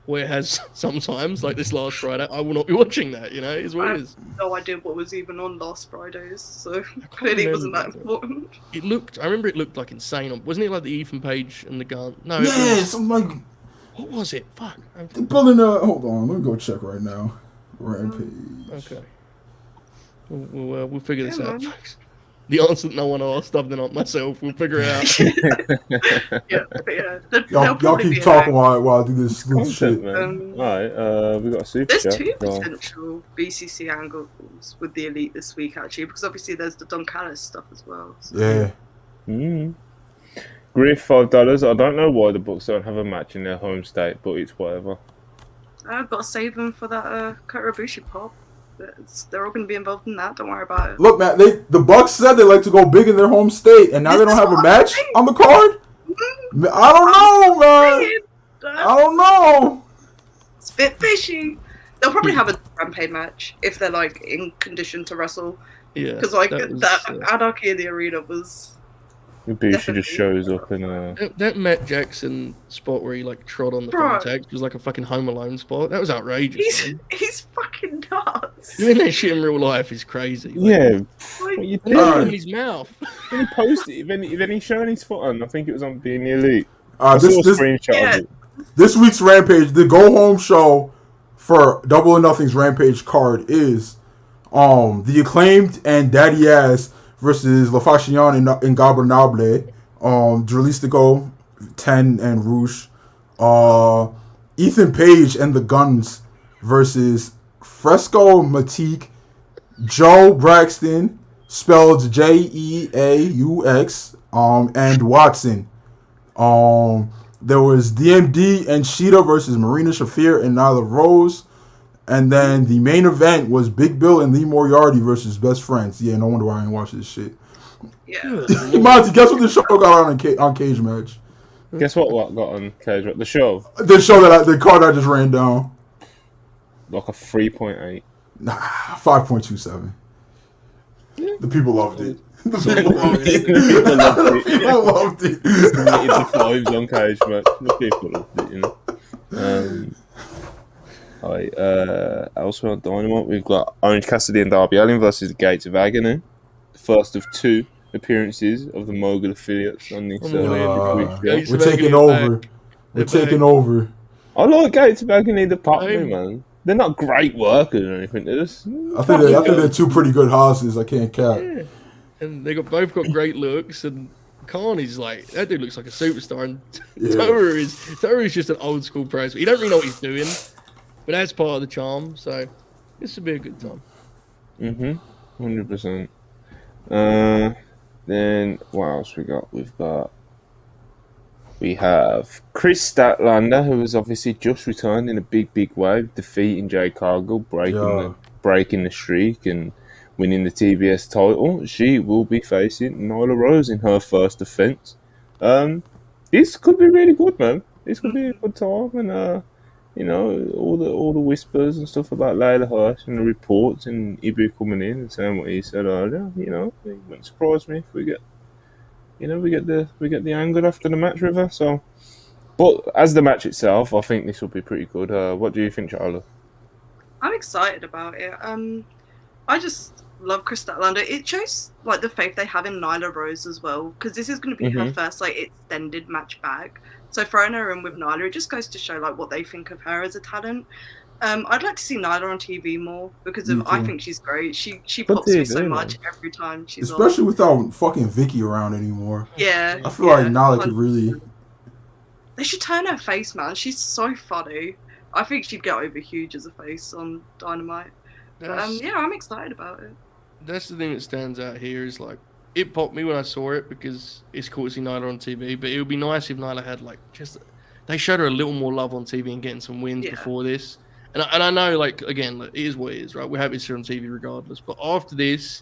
where it has sometimes like this last Friday, I will not be watching that. You know, is what it is. No idea what was even on last Fridays, so clearly it wasn't that important. I remember it looked like insane. Wasn't it like the Ethan Page and the gun? No. Yes, I'm like, What was it? Fuck. they're building a. Hold on, let me go check right now. Rampage. Okay. We'll figure this out, man. folks. The answer that no one asked other than myself. We'll figure it out. Y'all keep talking while I do this shit. Content, man. Alright, we got a super There's chat. two Go on. potential BCC angles with the Elite this week, actually, because obviously there's the Don Callis stuff as well. So. Yeah. Griff $5. I don't know why the Bucks don't have a match in their home state, but it's whatever. I've got to save them for that Kota Ibushi pop. They're all going to be involved in that. Don't worry about it. Look, man, the Bucks said they like to go big in their home state, and now they don't have a match on the card. I don't know, man. I don't know. It's a bit fishy. They'll probably have a Rampage match if they're like in condition to wrestle. Yeah. Because like that was, that Anarchy in the arena was. Ibushi just shows up in that Matt Jackson spot where he like trod on the Bro. thumbtacks was like a fucking Home Alone spot. That was outrageous. He's fucking nuts. Doing that shit in real life is crazy. Like, Yeah, Like, what you and it's doing? in his mouth. When he posted, when he showing his foot on, I think it was on Being the Elite. This I saw a screenshot of it. This week's Rampage, the go home show for Double or Nothing's Rampage card is the Acclaimed and Daddy Ass versus La Faction and Ingobernable, Dralistico, 10 and Roosh, Ethan Page and the Guns versus Fresco Matique, Joe Braxton, spelled Jeaux, and Watson. There was DMD and Sheeta versus Marina Shafir and Nyla Rose. And then the main event was Big Bill and Lee Moriarty versus Best Friends. Yeah, no wonder why I didn't watch this shit. yeah. Monty, guess what the show got on Cage Match? Guess what got on Cage Match? The show, The show the card I just ran down. like a 3.8. Nah, 5.27. The people loved it. The people loved it. People loved The it. people loved it. Submitted the fives on Cage Match. The people loved it, you know. Elsewhere on Dynamite, we've got Orange Cassidy and Darby Allin versus the Gates of Agony. The first of two appearances of the Mogul affiliates on this week's show. We're taking over. We're taking over. I like Gates of Agony, the pop me, man. they're not great workers or anything. They're just, I think they're two pretty good horses. I can't cap. Yeah. And they both got great looks, and Khan is like, that dude looks like a superstar, and Toru is just an old school pro. You don't really know what he's doing, but that's part of the charm. So this will be a good time. 100%. Then what else we got? We have Chris Statlander, who has obviously just returned in a big way, defeating Jay Cargill, breaking the streak and winning the TBS title. She will be facing Nyla Rose in her first defense. This could be really good, man. This could be a good time, and you know, all the whispers and stuff about Layla Hirsch and the reports and Ibu coming in and saying what he said earlier. You know, it wouldn't surprise me if we get the angle after the match with her. So, but as the match itself, I think this will be pretty good. What do you think, Charlotte? I'm excited about it. I just love Chris Statlander. It shows like the faith they have in Nyla Rose as well, because this is going to be her first like extended match back. So throwing her in with Nyla, it just goes to show like what they think of her as a talent. I'd like to see Nyla on TV more because I think she's great. She pops me so much every time she's especially on. without fucking Vicky around anymore. Yeah, I feel like Nyla could really. They should turn her face, man. She's so funny. I think she'd get over huge as a face on Dynamite. Yeah, I'm excited about it. That's the thing that stands out here is like it popped me when I saw it because it's cool to see Nyla on TV. But it would be nice if Nyla had like they showed her a little more love on TV and getting some wins before this. And I know, like, again, it is what it is, right? We're happy to see her on TV regardless. But after this,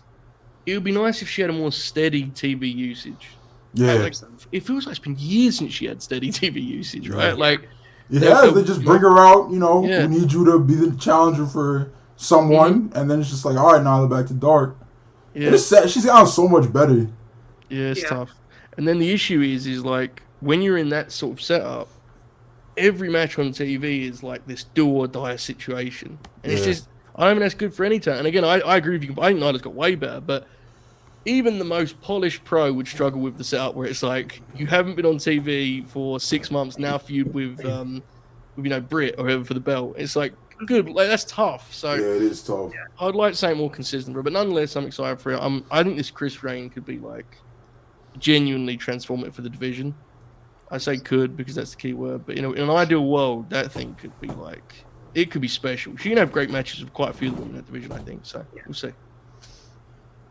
it would be nice if she had a more steady TV usage. Yeah. Like, it feels like it's been years since she had steady TV usage, right? Like, they just bring her out, you know, we need you to be the challenger for someone. And then it's just like, all right, Nyla, back to dark. Yeah. It's sad. She's gotten so much better. Yeah, it's tough. And then the issue is like, when you're in that sort of setup, every match on TV is like this do or die situation, and it's just I don't think that's good for any talent. And again, I agree with you. I think Nyla's got way better, but even the most polished pro would struggle with the setup where it's like you haven't been on TV for 6 months now, feud with Britt or whoever for the belt. It's like good, like that's tough. So yeah, it is tough. I'd like to say more consistent, but nonetheless, I'm excited for it. I think this Chris reign could be like genuinely transformative for the division. I say could because that's the key word, but you know, in an ideal world, that thing could be like it could be special. She can have great matches with quite a few of them in that division, I think. So we'll see.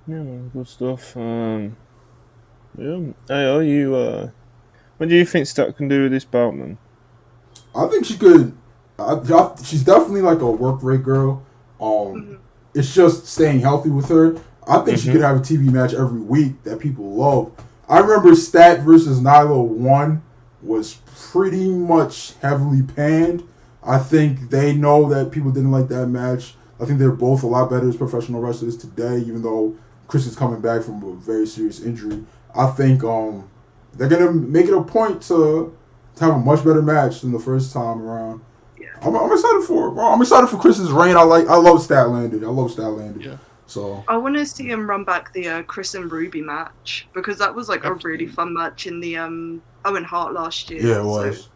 Yeah, good stuff. Hey, you what do you think Stat can do with this belt, man? I think she could. She's definitely like a work rate girl. It's just staying healthy with her. I think she could have a TV match every week that people love. I remember Stat versus Nyla 1 was pretty much heavily panned. I think they know that people didn't like that match. I think they're both a lot better as professional wrestlers today, even though Chris is coming back from a very serious injury. I think they're going to make it a point to have a much better match than the first time around. Yeah. I'm excited for it, bro. I'm excited for Chris's reign. I love Statlander. Yeah. So I want to see him run back the Chris and Ruby match because that was like a really fun match in the Owen Hart last year. Yeah, it was. So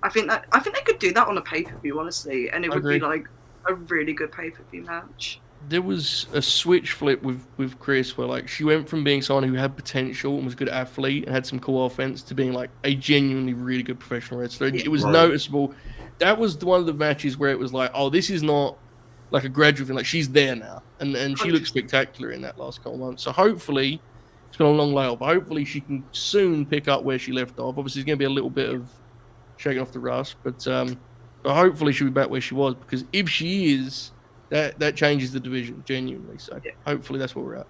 I think they could do that on a pay-per-view, honestly, and it would be like a really good pay-per-view match. There was a switch flip with Chris where like she went from being someone who had potential and was a good athlete and had some cool offense to being like a genuinely really good professional wrestler. It was noticeable. That was one of the matches where it was like, oh, this is not like a gradual thing. Like she's there now, and she looked spectacular in that last couple of months. So hopefully, it's been a long layoff, but hopefully she can soon pick up where she left off. Obviously, it's going to be a little bit of shaking off the rust, but hopefully she'll be back where she was because if she is, that changes the division genuinely. So hopefully that's where we're at.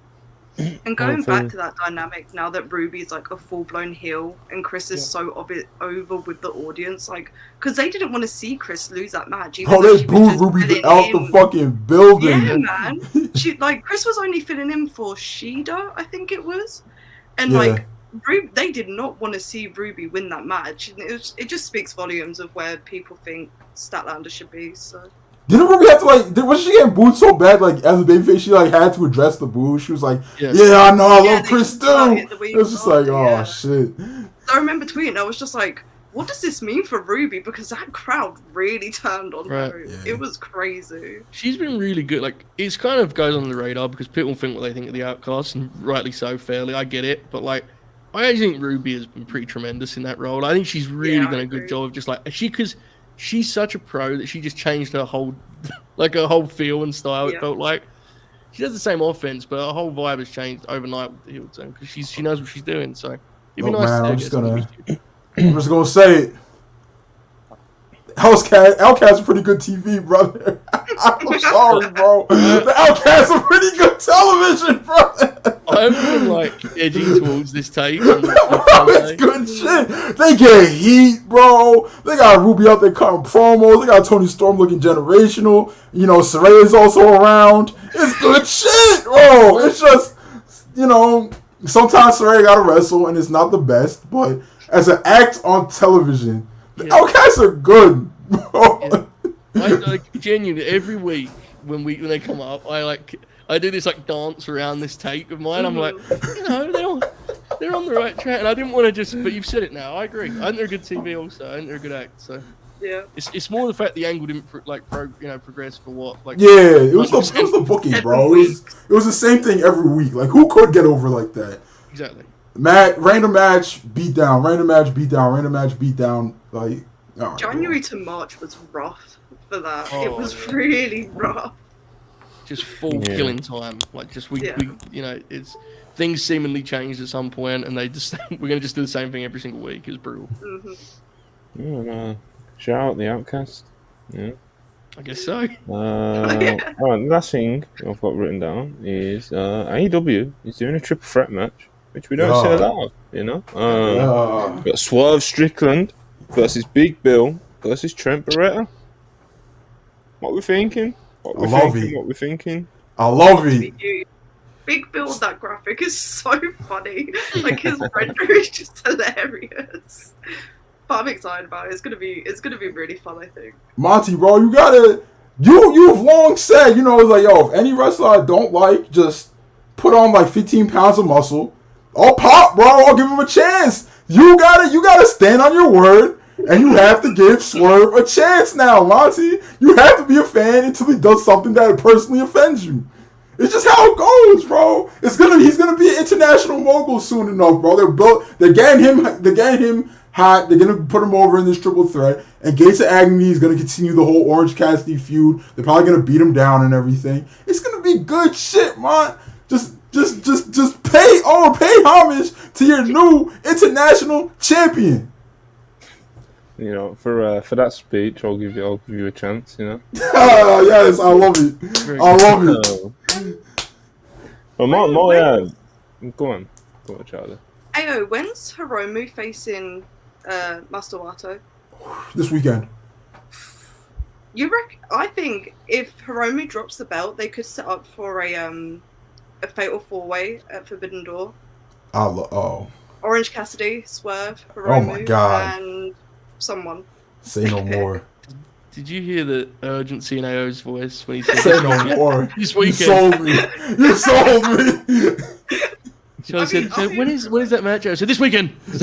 And going back to that dynamic, now that Ruby's like a full-blown heel and Chris is so over with the audience, like, because they didn't want to see Chris lose that match. They booed Ruby out the fucking building. Yeah, man. Chris was only filling in for Shida, I think it was. And, they did not want to see Ruby win that match. It just speaks volumes of where people think Statlander should be, so... Didn't Ruby have to was she getting booed so bad as a babyface she had to address the boo? She was like, I know I love Chris too. It was just like, oh shit. I remember tweeting, I was just like, what does this mean for Ruby? Because that crowd really turned on her. Yeah. It was crazy. She's been really good. Like, it's kind of goes on the radar because people think what they think of the Outcasts, and rightly so, fairly. I get it. But, like, I actually think Ruby has been pretty tremendous in that role. I think she's really done a good job of just, like, because she's such a pro that she just changed her whole, like, her whole feel and style. It felt like. She does the same offense, but her whole vibe has changed overnight with the heel turn because she knows what she's doing. So, it'd be nice man, to I'm just gonna say it. Outcasts are pretty good TV, brother. I'm sorry, bro. The Outcasts are pretty good television, brother. I'm been like edging towards this take. It's good shit. They get heat, bro. They got Ruby out there cutting promos. They got Tony Storm looking generational. You know, Saraya's also around. It's good shit, bro. It's just, you know, sometimes Saraya gotta wrestle and it's not the best, but as an act on television, the Outcasts are good, bro. I like genuinely every week when they come up, I do this like dance around this tape of mine. I'm like, you know, they're on the right track, and I didn't want to just. But you've said it now. I agree. I think they're a good TV also. I think they're a good act. So yeah, it's more the fact the angle didn't progress for what like. Yeah, it was the booking, bro. It was the same thing every week. Like, who could get over like that? Exactly. Random match, beat down. Random match, beat down. Random match, beat down. Like, January to March was rough for that. Oh, it was really rough. Just full killing time. Like, just we you know, it's things seemingly changed at some point, and they just we're gonna just do the same thing every single week. It's brutal. Shout out the Outcast. Yeah. I guess so. Alright, last thing I've got written down is AEW is doing a triple threat match, which we don't see a lot of, you know. We've got Swerve Strickland versus Big Bill versus Trent Beretta. What we thinking? What we thinking? I love it. Big Bill, that graphic is so funny. Like, his render is just hilarious. But I'm excited about it. It's gonna be really fun, I think. Monty, bro, you've long said, you know, it's like, yo, if any wrestler I don't like, just put on like 15 pounds of muscle. I'll pop, bro. I'll give him a chance. You gotta stand on your word, and you have to give Swerve a chance now, Monty. You have to be a fan until he does something that personally offends you. It's just how it goes, bro. He's gonna be an international mogul soon enough, bro. They're getting him hot. They're gonna put him over in this triple threat, and Gates of Agony is gonna continue the whole Orange Cassidy feud. They're probably gonna beat him down and everything. It's gonna be good shit, man. Just pay homage to your new international champion. You know, for that speech, I'll give you a chance. You know. Yes, I love it. I love it. Well, go on, Charlie. Ayo, when's Hiromu facing Master Wato? This weekend. I think if Hiromu drops the belt, they could set up for a fatal 4-way at Forbidden Door. Orange Cassidy, Swerve, Hiromu, oh my God. and someone. Say no more. Did you hear the urgency in AO's voice when he said Say no more. This You weekend? sold me. You sold me. So said, when is that match? I said, this weekend. It's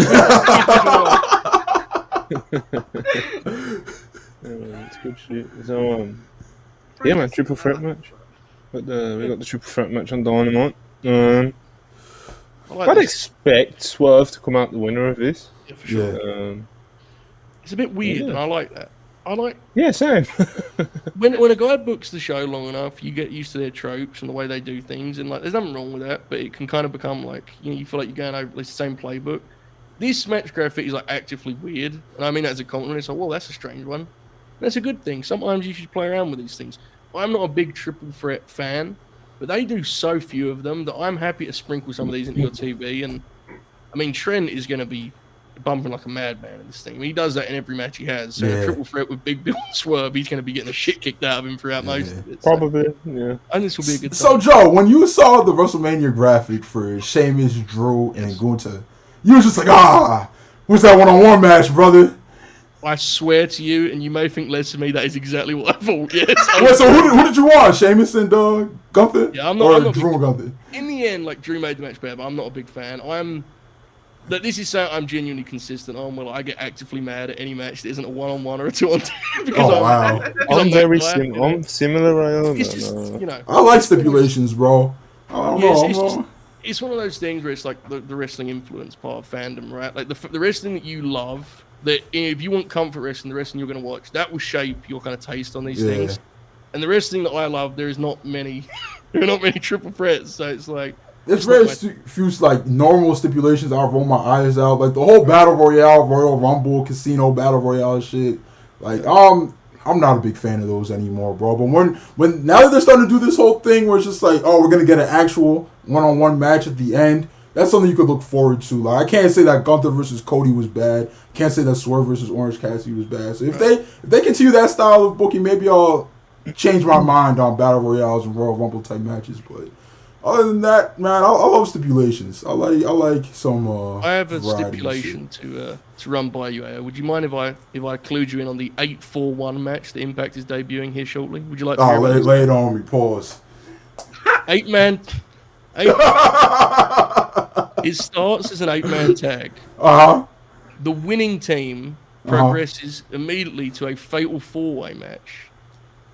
good shit. So, yeah, man, triple threat match. We got the triple threat match on Dynamite. I'd expect Swerve to come out the winner of this. Yeah, for sure. It's a bit weird, and I like that. Yeah, same. when a guy books the show long enough, you get used to their tropes and the way they do things, and like, there's nothing wrong with that. But it can kind of become like, you know, you feel like you're going over the same playbook. This match graphic is like actively weird, and I mean that as a compliment. It's like, well, that's a strange one. That's a good thing. Sometimes you should play around with these things. I'm not a big triple threat fan, but they do so few of them that I'm happy to sprinkle some of these into your TV. And I mean, Trent is going to be bumping like a madman in this thing. I mean, he does that in every match he has. So a triple threat with Big Bill and Swerve, he's going to be getting the shit kicked out of him throughout most of it. Probably, yeah. I think this will be a good time. So, Joe, when you saw the WrestleMania graphic for Sheamus, Drew, and Gunther, you was just like, what's that one-on-one match, brother? I swear to you, and you may think less of me, that is exactly what I thought. Yes. Wait, so who did you want? Sheamus and Gunther? Yeah, I'm not Drew and Gunther? In the end, like, Drew made the match better, but I'm not a big fan. That this is so I'm genuinely consistent on. Well, I get actively mad at any match that isn't a 1-on-1 or a 2-on-2 because Oh, wow. I'm that very guy, you know. I'm similar. I am. It's just, you know, I like stipulations, bro. I don't yeah, know. it's one of those things where it's like the wrestling influence part of fandom, right? Like the wrestling that you love, that if you want comfort wrestling, the wrestling you're going to watch, that will shape your kind of taste on these things. And the wrestling that I love, there are not many triple threats, so it's like there's very few like normal stipulations. I'll roll my eyes out, like the whole battle royale, Royal Rumble, casino battle royale shit. Like I'm not a big fan of those anymore, bro. But when now that they're starting to do this whole thing where it's just like, oh, we're gonna get an actual 1-on-1 match at the end, that's something you could look forward to. Like I can't say that Gunther versus Cody was bad. Can't say that Swerve versus Orange Cassidy was bad. So if they continue that style of booking, maybe I'll change my mind on battle royales and Royal Rumble type matches. But other than that, man, I love stipulations. I like some. I have a variety stipulation to run by you, AO. Would you mind if I clued you in on the 8-4-1 match that Impact is debuting here shortly? Would you like to hear about lay it on me. Pause. 8-man. It starts as an 8-man tag. The winning team progresses immediately to a fatal 4-way match.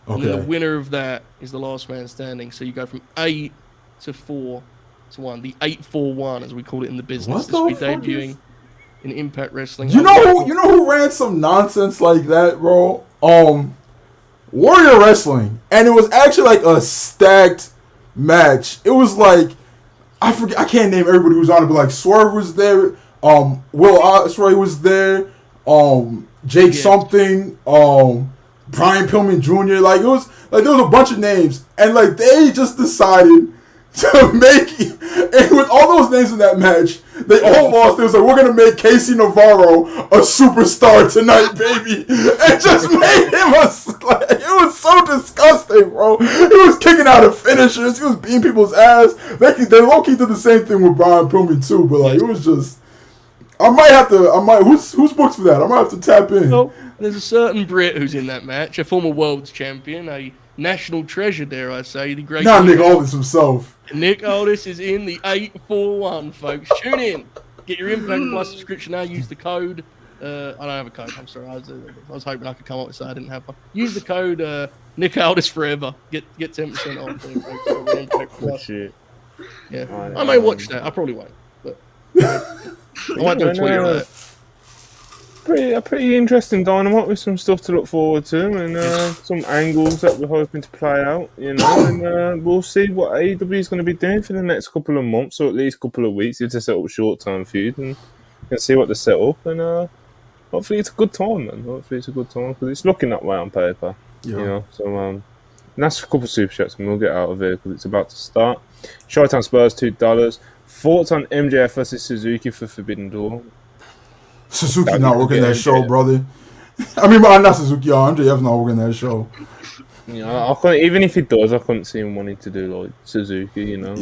And then the winner of that is the last man standing. So you go from 8 to 4 to 1. The 8-4-1, as we call it in the business. This will be debuting in Impact Wrestling. You know who ran some nonsense like that, bro? Warrior Wrestling. And it was actually like a stacked match. It was like, I forget, I can't name everybody who was on it, but like Swerve was there, Will Ospreay was there, Jake something, Brian Pillman Jr. Like it was like there was a bunch of names, and like they just decided to make and with all those names in that match, they all lost. They was like, we're gonna make Casey Navarro a superstar tonight, baby, and just made him it was so disgusting, bro. He was kicking out of finishers. He was beating people's ass. They low key did the same thing with Brian Pillman too, but like it was just. Who's booked for that? I might have to tap in. Well, there's a certain Brit who's in that match, a former world's champion, a national treasure, dare I say, the great. Nick Aldis himself. Nick Aldis is in the 8-4-1, folks. Tune in. Get your Impact Plus subscription now. Use the code. I don't have a code. I'm sorry. I was hoping I could come up with that. I didn't have one. Use the code Nick Aldis forever. Get 10% off. Impact Plus. Shit. Yeah, I may watch that. I probably won't, but. I might do a tweet on that. A pretty interesting Dynamite with some stuff to look forward to and some angles that we're hoping to play out, you know, and we'll see what AEW is going to be doing for the next couple of months or at least couple of weeks if they set up a short-term feud and see what they set up and hopefully it's a good time, man. Hopefully it's a good time because it's looking that way on paper, you know, so and that's a couple of super chats and we'll get out of here because it's about to start. Showtime Spurs $2. Thoughts on MJF versus Suzuki for Forbidden Door? Suzuki not working that show, brother. I mean, not Suzuki. MJF's not working that show. Yeah, I couldn't, even if he does, I couldn't see him wanting to do like Suzuki. You know,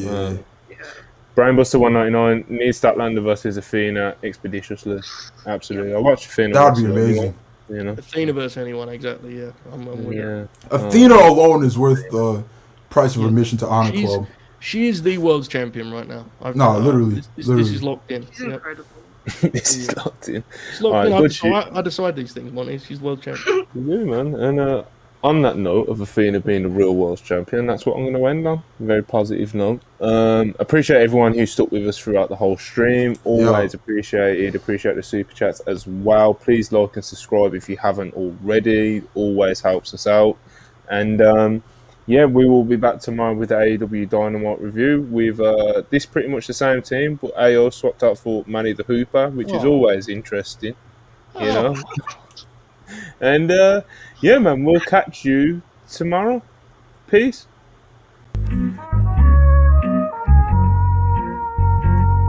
Brainbuster 199 needs Statlander versus Athena expeditiously. Absolutely, I watched Athena. That'd be amazing. You know, Athena versus anyone, exactly. Yeah, I'm with it. Athena alone is worth the price of admission to Honor Club. She is the world's champion right now. Literally. This is locked in. She's incredible. This is locked in. It's locked in. I decide these things, Monty. She's world champion. Yeah, man. And on that note of Athena being the real world champion, that's what I'm going to end on. A very positive note. Appreciate everyone who stuck with us throughout the whole stream. Always appreciated. Appreciate the super chats as well. Please like and subscribe if you haven't already. Always helps us out. And yeah, we will be back tomorrow with the AEW Dynamite review with this pretty much the same team, but AO swapped out for Manny the Hooper, which is always interesting, you know. And yeah, man, we'll catch you tomorrow. Peace.